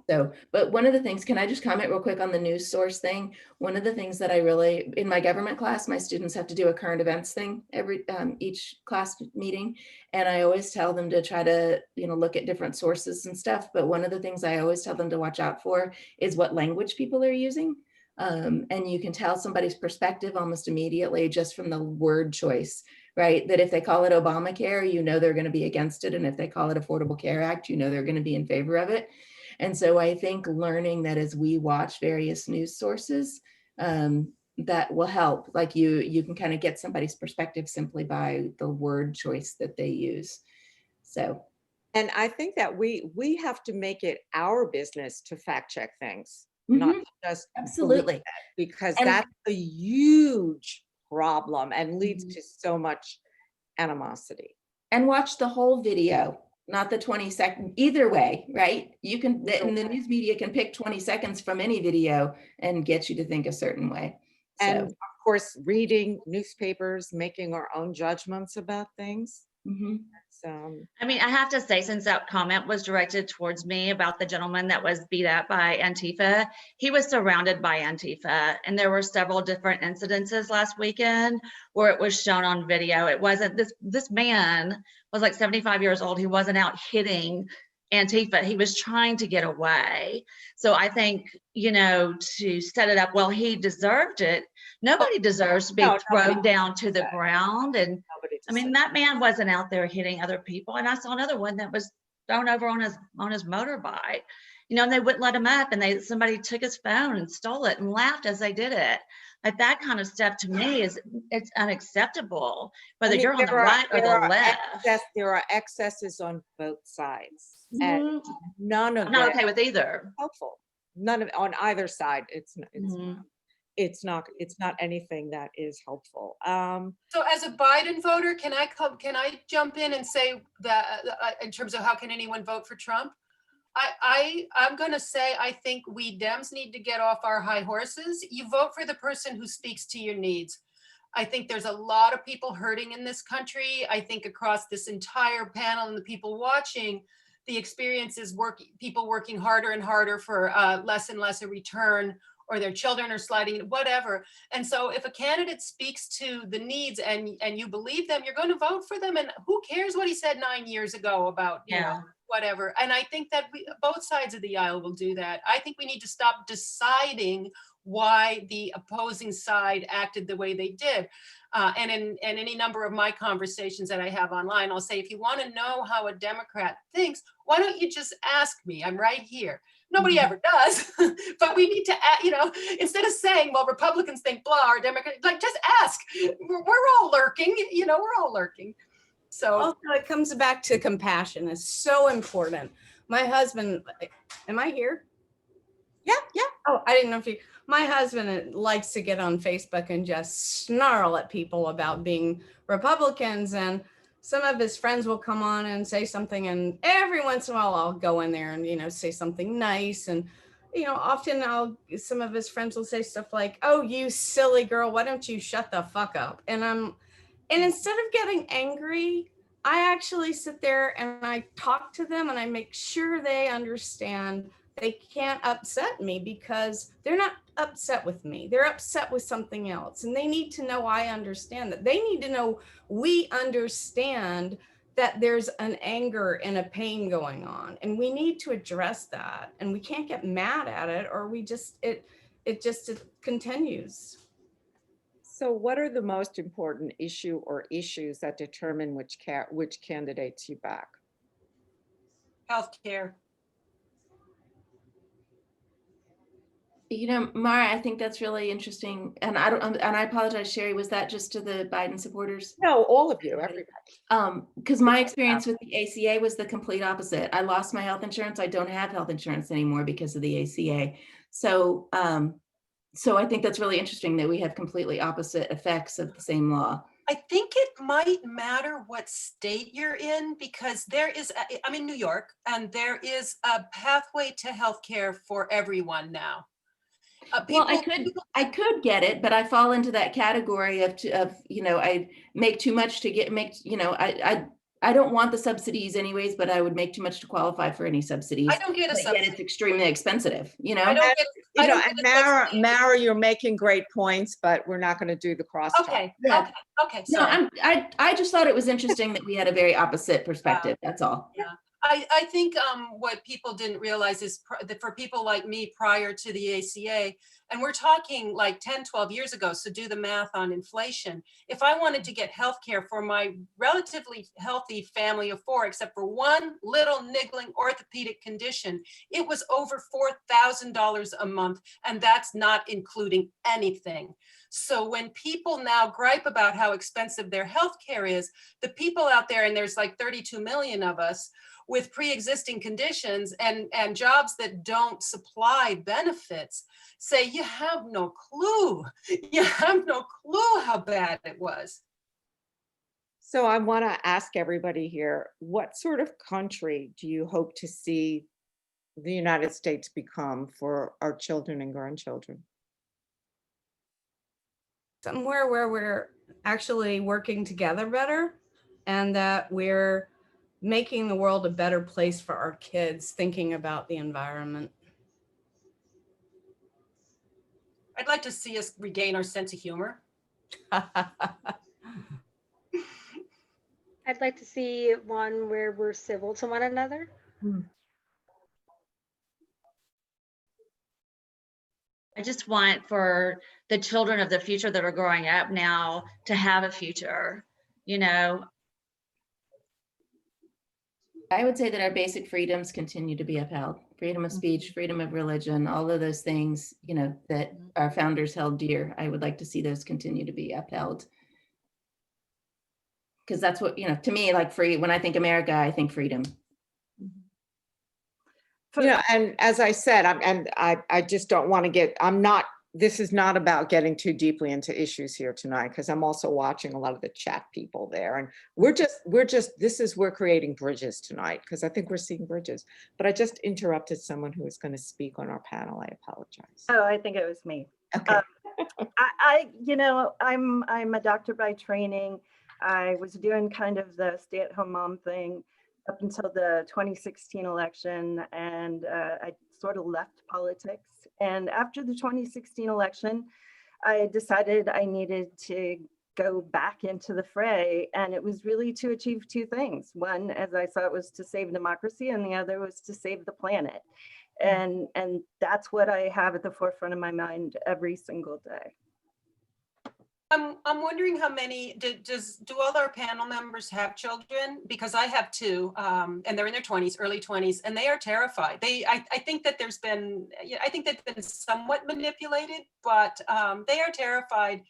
So, but one of the things, can I just comment real quick on the news source thing? One of the things that I really, in my government class, my students have to do a current events thing every each class meeting. And I always tell them to try to, you know, look at different sources and stuff. But one of the things I always tell them to watch out for is what language people are using. And you can tell somebody's perspective almost immediately just from the word choice, right? That if they call it Obamacare, you know they're going to be against it. And if they call it Affordable Care Act, you know they're going to be in favor of it. And so I think learning that as we watch various news sources, that will help. Like you can kind of get somebody's perspective simply by the word choice that they use. So. And I think that we have to make it our business to fact check things, not just Absolutely, because that's a huge problem and leads to so much animosity. And watch the whole video, not the 20-second, either way, right? You can, and the news media can pick 20 seconds from any video and get you to think a certain way. So. And of course, reading newspapers, making our own judgments about things. I mean, I have to say, since that comment was directed towards me about the gentleman that was beat up by Antifa, he was surrounded by Antifa, and there were several different incidences last weekend where it was shown on video. It wasn't, this man was like 75 years old. He wasn't out hitting Antifa. He was trying to get away. So I think, you know, to set it up, well, he deserved it. Nobody deserves to be thrown down to the ground. And I mean, that man wasn't out there hitting other people. And I saw another one that was thrown over on his motorbike, you know, and they wouldn't let him up, and somebody took his phone and stole it and laughed as they did it. Like that kind of stuff to me it's unacceptable, whether you're on the right or the left. There are excesses on both sides, and none of I'm not okay with either. Helpful. None of on either side. It's not anything that is helpful. So as a Biden voter, can I jump in and say that in terms of how can anyone vote for Trump? I'm going to say, I think we Dems need to get off our high horses. You vote for the person who speaks to your needs. I think there's a lot of people hurting in this country. I think across this entire panel and the people watching, the experience is people working harder and harder for less and less a return, or their children are sliding, whatever. And so if a candidate speaks to the needs and you believe them, you're going to vote for them. And who cares what he said 9 years ago about, you know, whatever. And I think that both sides of the aisle will do that. I think we need to stop deciding why the opposing side acted the way they did. And in any number of my conversations that I have online, I'll say, if you want to know how a Democrat thinks, why don't you just ask me? I'm right here. Nobody ever does, but we need to, you know, instead of saying, well, Republicans think blah, or Democrats, like just ask. We're all lurking, you know, we're all lurking. So also it comes back to compassion. It's so important. My husband, am I here? Yeah. Oh, I didn't know if my husband likes to get on Facebook and just snarl at people about being Republicans, and some of his friends will come on and say something, and every once in a while I'll go in there and, you know, say something nice. And, you know, often some of his friends will say stuff like, oh, you silly girl, why don't you shut the fuck up? And instead of getting angry, I actually sit there and I talk to them and I make sure they understand they can't upset me, because they're not upset with me. They're upset with something else. And they need to know I understand that. They need to know we understand that there's an anger and a pain going on, and we need to address that, and we can't get mad at it, or it continues. So what are the most important issue or issues that determine which candidates you back? Healthcare. You know, Mara, I think that's really interesting. And I apologize, Sherry, was that just to the Biden supporters? No, all of you, everybody. Because my experience with the ACA was the complete opposite. I lost my health insurance. I don't have health insurance anymore because of the ACA. So, so I think that's really interesting that we have completely opposite effects of the same law. I think it might matter what state you're in, because I'm in New York, and there is a pathway to healthcare for everyone now. Well, I could get it, but I fall into that category of you know, I make too much to you know, I don't want the subsidies anyways, but I would make too much to qualify for any subsidies. I don't get a But subsidy. yet it's extremely expensive, you know? I don't get, You I know, don't and get a subsidy. Mara, you're making great points, but we're not going to do the crosstalk. Okay, Yeah. okay, No, sorry. I just thought it was interesting that we had a very opposite perspective. That's all. Yeah. I think what people didn't realize is that for people like me prior to the ACA, and we're talking like 10, 12 years ago, so do the math on inflation. If I wanted to get healthcare for my relatively healthy family of 4, except for one little niggling orthopedic condition, it was over $4,000 a month, and that's not including anything. So when people now gripe about how expensive their healthcare is, the people out there, and there's like 32 million of us, with pre-existing conditions and jobs that don't supply benefits, say, you have no clue. You have no clue how bad it was. So I want to ask everybody here, what sort of country do you hope to see the United States become for our children and grandchildren? Somewhere where we're actually working together better, and that we're making the world a better place for our kids, thinking about the environment. I'd like to see us regain our sense of humor. I'd like to see one where we're civil to one another. I just want for the children of the future that are growing up now to have a future, you know. I would say that our basic freedoms continue to be upheld. Freedom of speech, freedom of religion, all of those things, you know, that our founders held dear. I would like to see those continue to be upheld. Because that's what, you know, to me, like when I think America, I think freedom. You know, and as I said, I just don't want to this is not about getting too deeply into issues here tonight, because I'm also watching a lot of the chat people there, and we're creating bridges tonight, because I think we're seeing bridges. But I just interrupted someone who was going to speak on our panel. I apologize. Oh, I think it was me. Okay. You know, I'm a doctor by training. I was doing kind of the stay-at-home mom thing up until the 2016 election, and I sort of left politics. And after the 2016 election, I decided I needed to go back into the fray, and it was really to achieve 2 things. One, as I saw it, was to save democracy, and the other was to save the planet. And that's what I have at the forefront of my mind every single day. I'm wondering how many, do all our panel members have children? Because I have 2, and they're in their 20s, early 20s, and they are terrified. I think that I think they've been somewhat manipulated, but they are terrified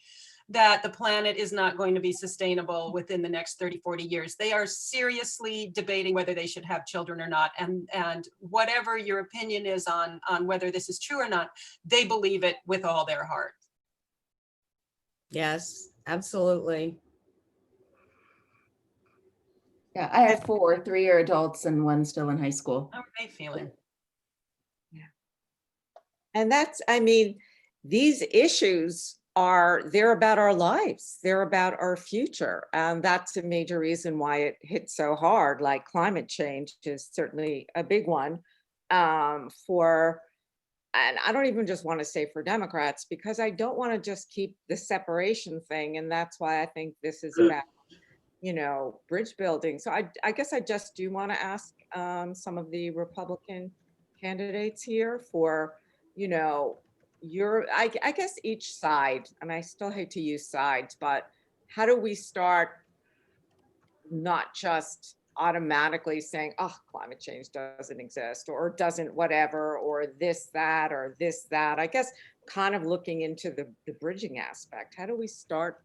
that the planet is not going to be sustainable within the next 30, 40 years. They are seriously debating whether they should have children or not. And whatever your opinion is on whether this is true or not, they believe it with all their heart. Yes, absolutely. Yeah, I have 4, 3 are adults and 1 still in high school. How are they feeling? Yeah. And that's, I mean, these issues they're about our lives. They're about our future. And that's a major reason why it hits so hard. Like climate change is certainly a big one and I don't even just want to say for Democrats, because I don't want to just keep the separation thing. And that's why I think this is about bridge building. So I guess I just do want to ask some of the Republican candidates here for, I guess each side, and I still hate to use sides, but how do we start not just automatically saying, oh, climate change doesn't exist or doesn't whatever, or this, that, or this, that. I guess kind of looking into the bridging aspect. How do we start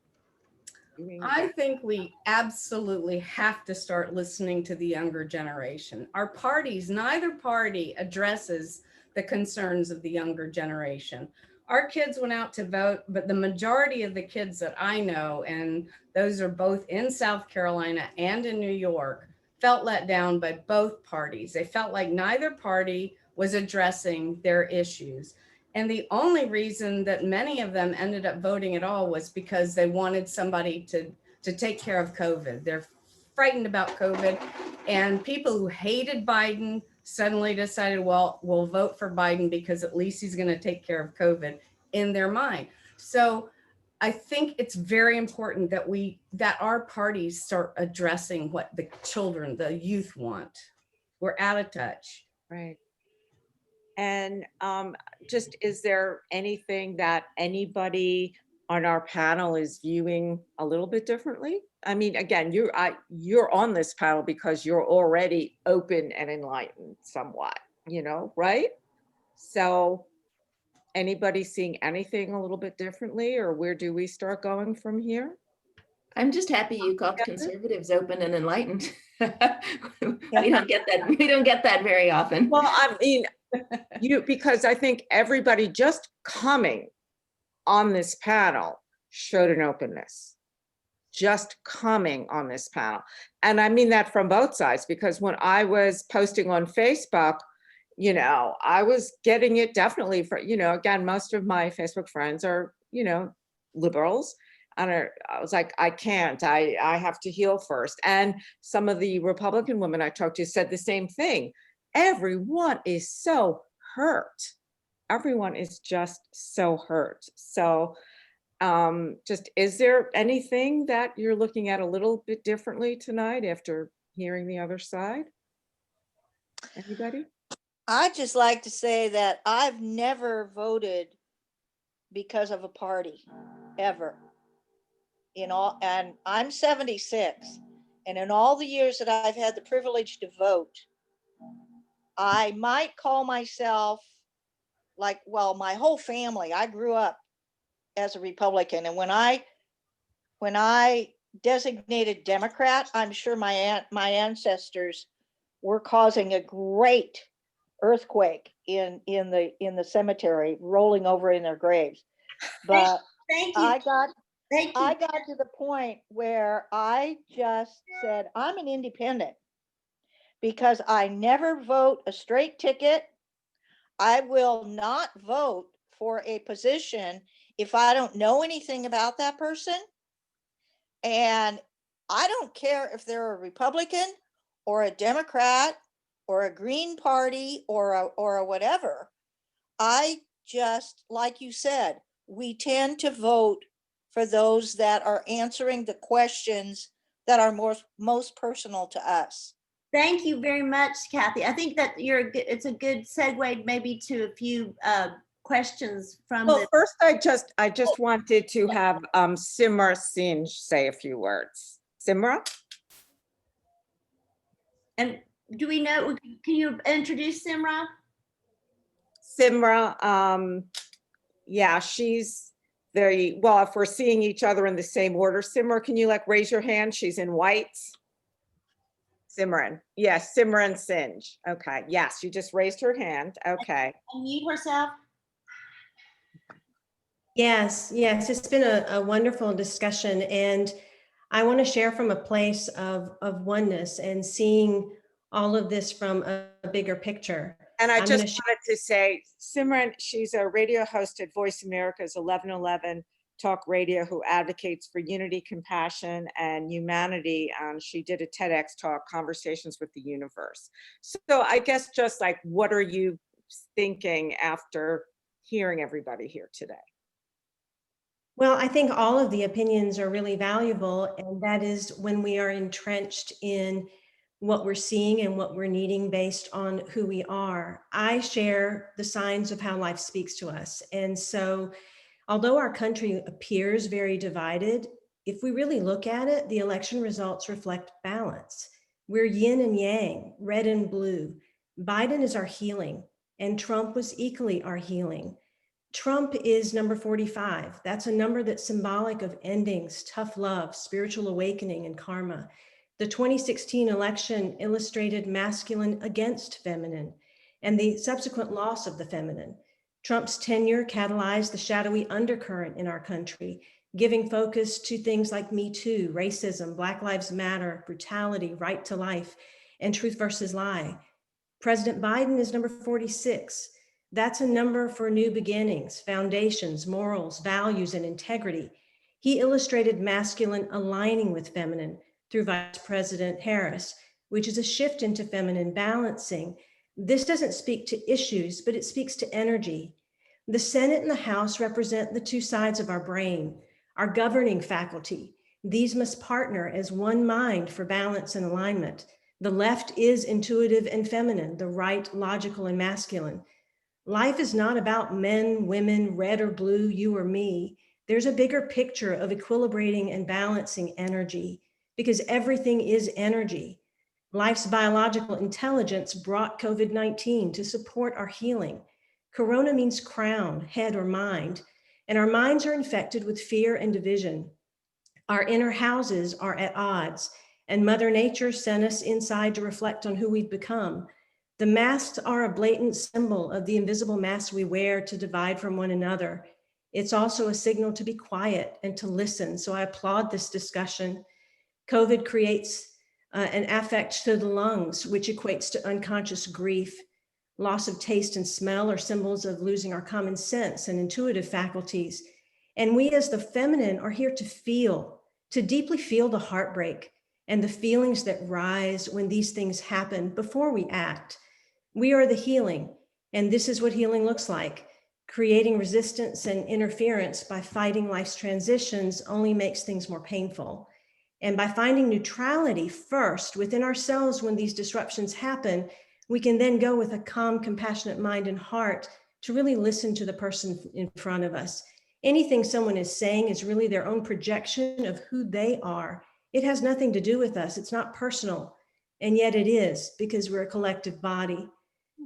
doing I that? think we absolutely have to start listening to the younger generation. Our parties, neither party addresses the concerns of the younger generation. Our kids went out to vote, but the majority of the kids that I know, and those are both in South Carolina and in New York, felt let down by both parties. They felt like neither party was addressing their issues. And the only reason that many of them ended up voting at all was because they wanted somebody to take care of COVID. They're frightened about COVID. And people who hated Biden suddenly decided, well, we'll vote for Biden because at least he's going to take care of COVID in their mind. So I think it's very important that our parties start addressing what the children, the youth want. We're out of touch. Right. And just, is there anything that anybody on our panel is viewing a little bit differently? I mean, again, you're on this panel because you're already open and enlightened somewhat, right? So anybody seeing anything a little bit differently, or where do we start going from here? I'm just happy you called conservatives open and enlightened. We don't get that. We don't get that very often. Well, I mean, because I think everybody just coming on this panel showed an openness, just coming on this panel. And I mean that from both sides, because when I was posting on Facebook, I was getting it definitely for, again, most of my Facebook friends are, liberals. And I was like, I can't, I have to heal first. And some of the Republican women I talked to said the same thing. Everyone is so hurt. Everyone is just so hurt. So just, is there anything that you're looking at a little bit differently tonight after hearing the other side? Anybody? I'd just like to say that I've never voted because of a party, ever. And I'm 76, and in all the years that I've had the privilege to vote, I might call myself my whole family, I grew up as a Republican. And when I designated Democrat, I'm sure my ancestors were causing a great earthquake in the cemetery, rolling over in their graves. But Thank you. I got to the point where I just said, I'm an independent, because I never vote a straight ticket. I will not vote for a position if I don't know anything about that person. And I don't care if they're a Republican or a Democrat or a Green Party or a whatever. I just, like you said, we tend to vote for those that are answering the questions that are most personal to us. Thank you very much, Kathy. I think that it's a good segue maybe to a few questions from Well, first, I just wanted to have Simra Sinj say a few words. Simra? And do we know, can you introduce Simra? Simra, yeah, she's very, well, if we're seeing each other in the same order, Simra, can you raise your hand? She's in white. Simran, yes, Simran Sinj. Okay, yes, you just raised her hand. Okay. Unmute herself. Yes, it's been a wonderful discussion, and I want to share from a place of oneness and seeing all of this from a bigger picture. And I just wanted to say, Simran, she's a radio host at Voice America's 1111 Talk Radio who advocates for unity, compassion, and humanity. She did a TEDx talk, Conversations with the Universe. So I guess just what are you thinking after hearing everybody here today? Well, I think all of the opinions are really valuable, and that is when we are entrenched in what we're seeing and what we're needing based on who we are. I share the signs of how life speaks to us. And so, although our country appears very divided, if we really look at it, the election results reflect balance. We're yin and yang, red and blue. Biden is our healing, and Trump was equally our healing. Trump is number 45. That's a number that's symbolic of endings, tough love, spiritual awakening, and karma. The 2016 election illustrated masculine against feminine and the subsequent loss of the feminine. Trump's tenure catalyzed the shadowy undercurrent in our country, giving focus to things like Me Too, racism, Black Lives Matter, brutality, right to life, and truth versus lie. President Biden is number 46. That's a number for new beginnings, foundations, morals, values, and integrity. He illustrated masculine aligning with feminine through Vice President Harris, which is a shift into feminine balancing. This doesn't speak to issues, but it speaks to energy. The Senate and the House represent the two sides of our brain, our governing faculty. These must partner as one mind for balance and alignment. The left is intuitive and feminine, the right logical and masculine. Life is not about men, women, red or blue, you or me. There's a bigger picture of equilibrating and balancing energy, because everything is energy. Life's biological intelligence brought COVID-19 to support our healing. Corona means crown, head, or mind, and our minds are infected with fear and division. Our inner houses are at odds, and Mother Nature sent us inside to reflect on who we've become. The masks are a blatant symbol of the invisible masks we wear to divide from one another. It's also a signal to be quiet and to listen. So I applaud this discussion. COVID creates an affect to the lungs, which equates to unconscious grief. Loss of taste and smell are symbols of losing our common sense and intuitive faculties. And we as the feminine are here to feel, to deeply feel the heartbreak and the feelings that rise when these things happen before we act. We are the healing, and this is what healing looks like. Creating resistance and interference by fighting life's transitions only makes things more painful. And by finding neutrality first within ourselves when these disruptions happen, we can then go with a calm, compassionate mind and heart to really listen to the person in front of us. Anything someone is saying is really their own projection of who they are. It has nothing to do with us. It's not personal. And yet it is, because we're a collective body.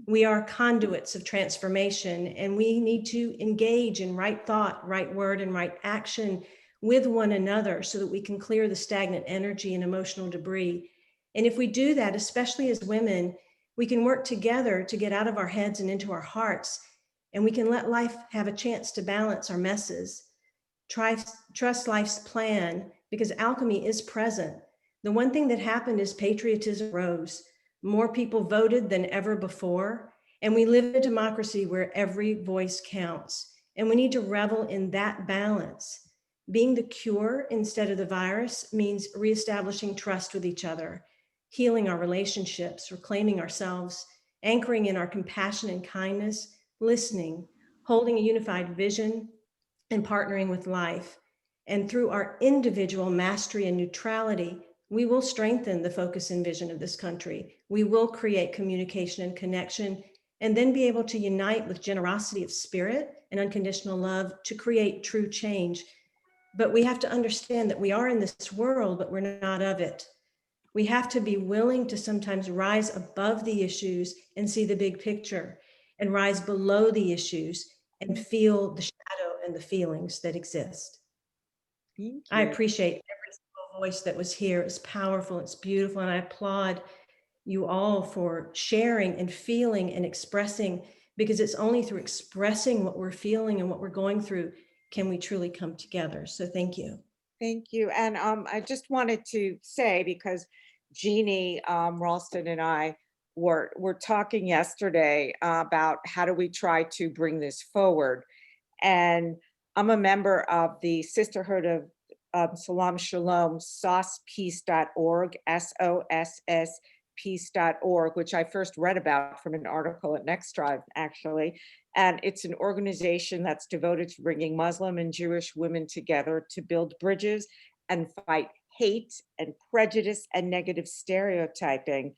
We are conduits of transformation, and we need to engage in right thought, right word, and right action with one another so that we can clear the stagnant energy and emotional debris. And if we do that, especially as women, we can work together to get out of our heads and into our hearts, and we can let life have a chance to balance our messes. Trust life's plan, because alchemy is present. The one thing that happened is patriotism rose. More people voted than ever before, and we live in a democracy where every voice counts, and we need to revel in that balance. Being the cure instead of the virus means reestablishing trust with each other, healing our relationships, reclaiming ourselves, anchoring in our compassion and kindness, listening, holding a unified vision, and partnering with life. And through our individual mastery and neutrality, we will strengthen the focus and vision of this country. We will create communication and connection, and then be able to unite with generosity of spirit and unconditional love to create true change. But we have to understand that we are in this world, but we're not of it. We have to be willing to sometimes rise above the issues and see the big picture, and rise below the issues and feel the shadow and the feelings that exist. I appreciate every single voice that was here. It's powerful, it's beautiful, and I applaud you all for sharing and feeling and expressing, because it's only through expressing what we're feeling and what we're going through can we truly come together. So thank you. Thank you. And I just wanted to say, because Jeannie Ralston and I were talking yesterday about how do we try to bring this forward. And I'm a member of the Sisterhood of Salam Shalom, sospeace.org, SOSS peace.org, which I first read about from an article at Next Drive, actually. And it's an organization that's devoted to bringing Muslim and Jewish women together to build bridges and fight hate and prejudice and negative stereotyping.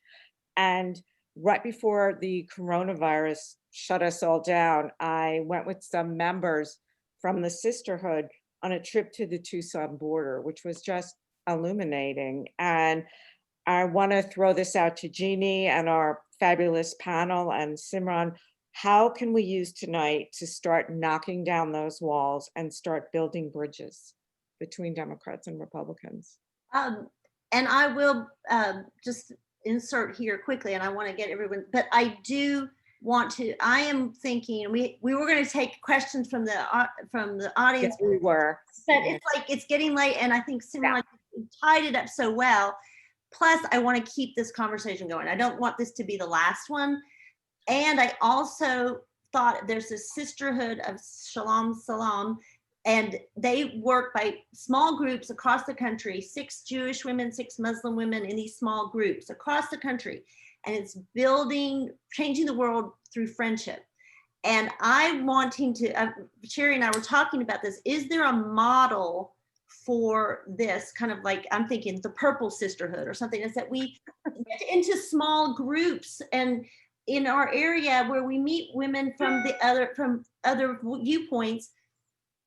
And right before the coronavirus shut us all down, I went with some members from the sisterhood on a trip to the Tucson border, which was just illuminating. And I want to throw this out to Jeannie and our fabulous panel and Simran. How can we use tonight to start knocking down those walls and start building bridges between Democrats and Republicans? And I will just insert here quickly, and I want to get everyone, but I do want to, I am thinking, we were going to take questions from the audience. Yes, we were. But it's like, it's getting late, and I think Simran tied it up so well. Plus, I want to keep this conversation going. I don't want this to be the last one. And I also thought there's a sisterhood of Shalom Salam, and they work by small groups across the country, 6 Jewish women, 6 Muslim women in these small groups across the country. And it's building, changing the world through friendship. And I'm wanting to, Sherry and I were talking about this, is there a model for this kind of like, I'm thinking the Purple Sisterhood or something, is that we get into small groups and in our area where we meet women from other viewpoints,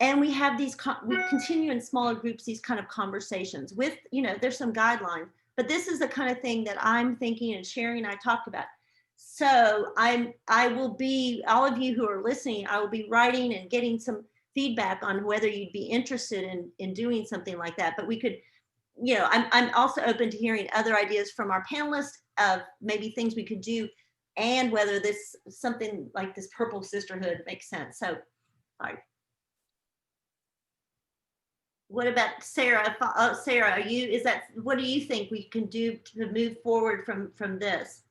and we have these, we continue in smaller groups, these kind of conversations with, there's some guidelines, but this is the kind of thing that I'm thinking, and Sherry and I talked about. So I will be, all of you who are listening, I will be writing and getting some feedback on whether you'd be interested in doing something like that. But we could, I'm also open to hearing other ideas from our panelists of maybe things we could do, and whether this, something like this Purple Sisterhood makes sense. So, all right. What about Sarah? Sarah, what do you think we can do to move forward from this?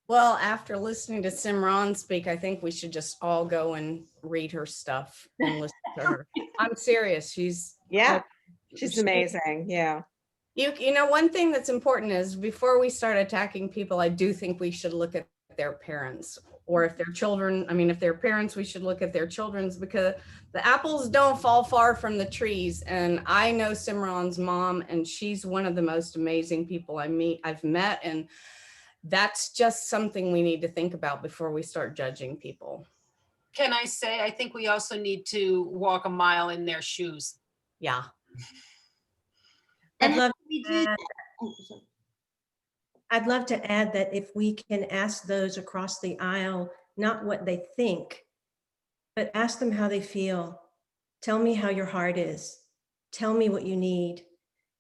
Well, after listening to Simran speak, I think we should just all go and read her stuff and listen to her. I'm serious. She's amazing. Yeah. You know, one thing that's important is before we start attacking people, I do think we should look at their parents, or if they're children. I mean, if they're parents, we should look at their children's, because the apples don't fall far from the trees. And I know Simran's mom, and she's one of the most amazing people I've met. And that's just something we need to think about before we start judging people. Can I say, I think we also need to walk a mile in their shoes. Yeah. I'd love to add that if we can ask those across the aisle, not what they think, but ask them how they feel. Tell me how your heart is. Tell me what you need.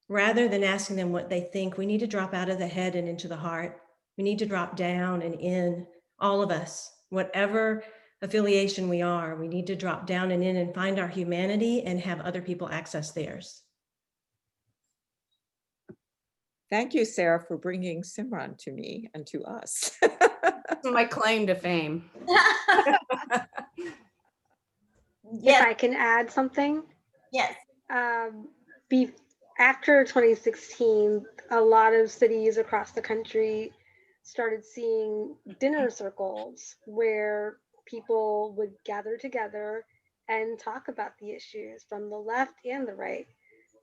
Rather than asking them what they think, we need to drop out of the head and into the heart. We need to drop down and in, all of us, whatever affiliation we are, we need to drop down and in and find our humanity and have other people access theirs. Thank you, Sarah, for bringing Simran to me and to us. My claim to fame. If I can add something. Yes. After 2016, a lot of cities across the country started seeing dinner circles where people would gather together and talk about the issues from the left and the right.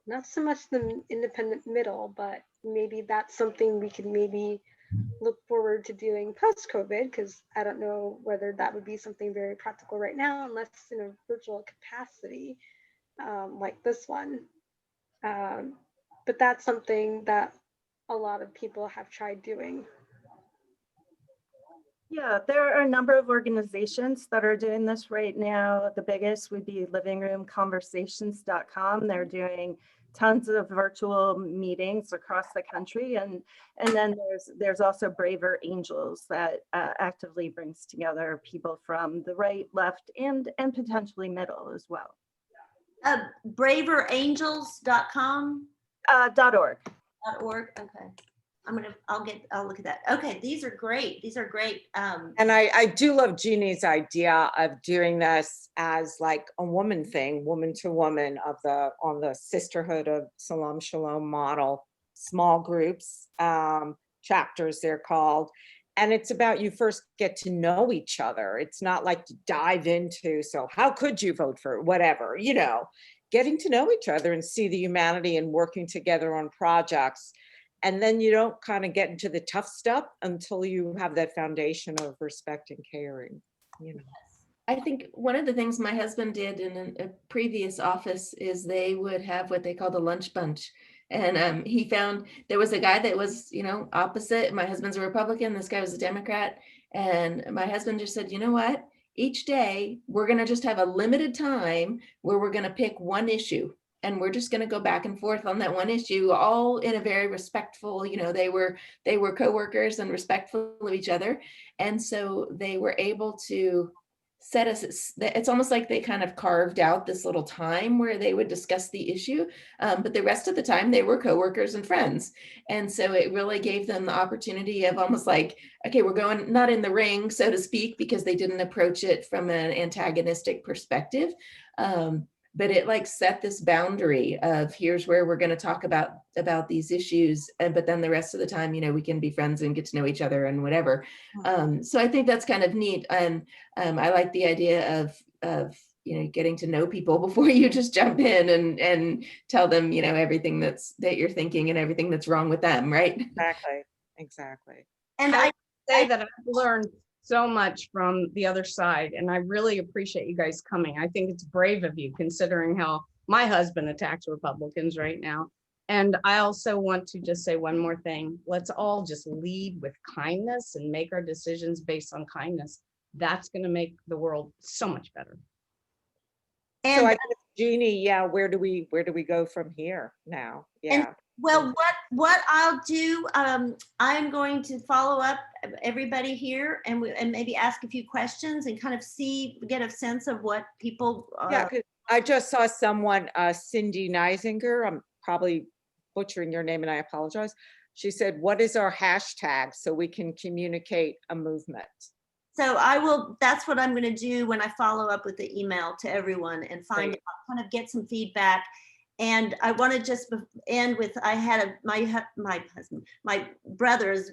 Not so much the independent middle, but maybe that's something we could maybe look forward to doing post-COVID, because I don't know whether that would be something very practical right now, unless in a virtual capacity like this one. But that's something that a lot of people have tried doing. Yeah, there are a number of organizations that are doing this right now. The biggest would be livingroomconversations.com. They're doing tons of virtual meetings across the country. And then there's also Braver Angels that actively brings together people from the right, left, and potentially middle as well. Braverangels.com? .org. .org, okay. I'll look at that. Okay, these are great. These are great. And I do love Jeannie's idea of doing this as like a woman thing, woman to woman, on the Sisterhood of Salam Shalom model, small groups, chapters they're called. And it's about you first get to know each other. It's not like you dive into, so how could you vote for whatever, getting to know each other and see the humanity and working together on projects. And then you don't kind of get into the tough stuff until you have that foundation of respect and caring. I think one of the things my husband did in a previous office is they would have what they call the lunch bunch. And he found there was a guy that was, opposite. My husband's a Republican. This guy was a Democrat. And my husband just said, you know what? Each day we're going to just have a limited time where we're going to pick one issue. And we're just going to go back and forth on that one issue, all in a very respectful, they were coworkers and respectful of each other. And so they were able to set us, it's almost like they kind of carved out this little time where they would discuss the issue, but the rest of the time they were coworkers and friends. And so it really gave them the opportunity of almost like, okay, we're going not in the ring, so to speak, because they didn't approach it from an antagonistic perspective. But it like set this boundary of here's where we're going to talk about these issues, but then the rest of the time, we can be friends and get to know each other and whatever. So I think that's kind of neat, and I like the idea of getting to know people before you just jump in and tell them everything that you're thinking and everything that's wrong with them, right? Exactly. And I say that I've learned so much from the other side, and I really appreciate you guys coming. I think it's brave of you, considering how my husband attacks Republicans right now. And I also want to just say one more thing. Let's all just lead with kindness and make our decisions based on kindness. That's going to make the world so much better. So I guess, Jeannie, where do we go from here now? Well, what I'll do, I'm going to follow up everybody here and maybe ask a few questions and kind of get a sense of what people. 'Cause I just saw someone, Cindy Neisinger, I'm probably butchering your name and I apologize. She said, what is our hashtag so we can communicate a movement? So that's what I'm going to do when I follow up with the email to everyone and kind of get some feedback. And I want to just end with, I had my brother is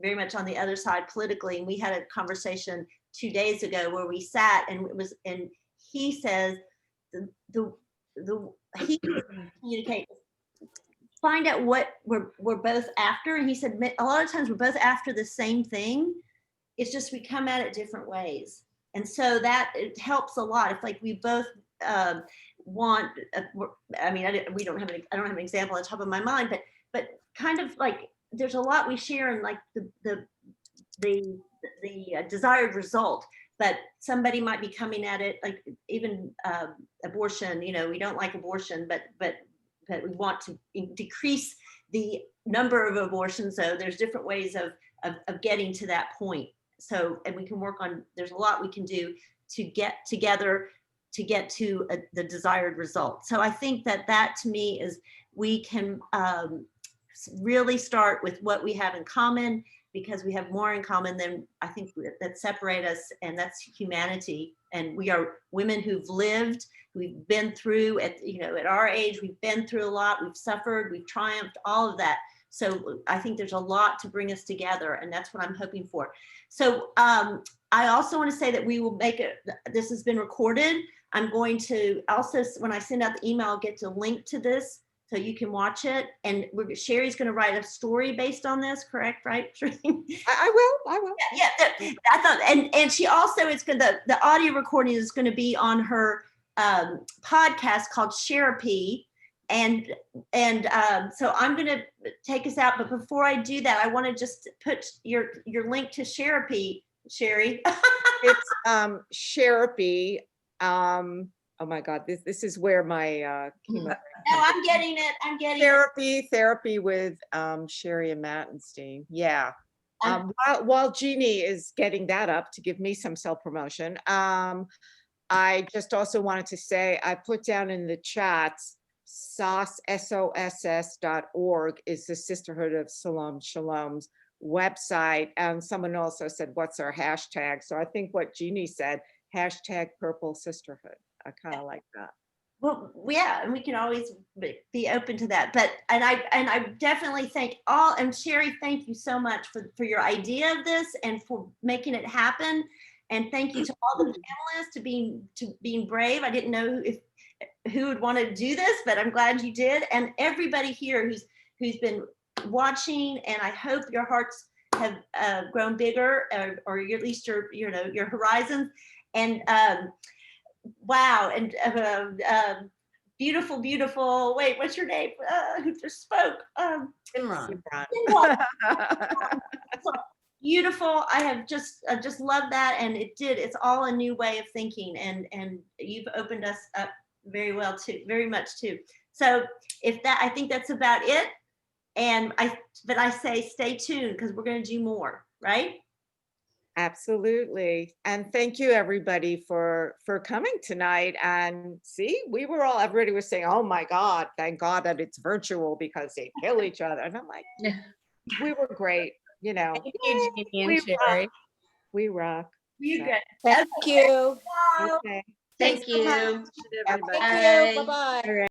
very much on the other side politically, and we had a conversation 2 days ago where we sat and he says he communicate, find out what we're both after, and he said a lot of times we're both after the same thing. It's just we come at it different ways, and so that it helps a lot. If like we both want, we don't have I don't have an example on the top of my mind, but kind of like there's a lot we share in like the desired result, but somebody might be coming at it like even abortion. We don't like abortion, but we want to decrease the number of abortions. So there's different ways of getting to that point. So, and we can work on, there's a lot we can do to get together to get to the desired result. So I think that to me is, we can really start with what we have in common, because we have more in common than I think that separate us, and that's humanity. And we are women who've lived, we've been through at our age, we've been through a lot, we've suffered, we've triumphed, all of that. So I think there's a lot to bring us together, and that's what I'm hoping for. So I also want to say that we will make it, this has been recorded. I'm going to also, when I send out the email, I'll get to link to this so you can watch it. And Sherry's going to write a story based on this, correct? Right? I will. Yeah. I thought, and she also is going to, the audio recording is going to be on her podcast called Sherapy. And so I'm going to take us out. But before I do that, I want to just put your link to Sherapy, Sherry. It's Sherapy. Oh my God, this is where my chemo. No, I'm getting it. Therapy with Sherry Amatenstein. Yeah. While Jeannie is getting that up to give me some self-promotion, I just also wanted to say, I put down in the chat, SOSS.org is the Sisterhood of Shalom's website. And someone also said, what's our hashtag? So I think what Jeannie said, hashtag Purple Sisterhood. I kind of like that. Well, yeah, and we can always be open to that. But I definitely thank all, and Sherry, thank you so much for your idea of this and for making it happen. And thank you to all the panelists to being brave. I didn't know who would want to do this, but I'm glad you did. And everybody here who's been watching, and I hope your hearts have grown bigger, or at least your horizons. And wow, and beautiful, beautiful. Wait, what's your name? Who just spoke? Imran. So beautiful. I just love that, and it's all a new way of thinking, and you've opened us up very well too, very much too. So I think that's about it. And I say stay tuned, because we're going to do more, right? Absolutely. And thank you everybody for coming tonight. And see, everybody was saying, oh my God, thank God that it's virtual because they kill each other. And I'm like, Yeah. we were great, you know. Thank you, Jeannie We and Sherry. rock. We rock. You So, good. Thank you. okay. Thank you. Thank you. Bye. Bye-bye. All right.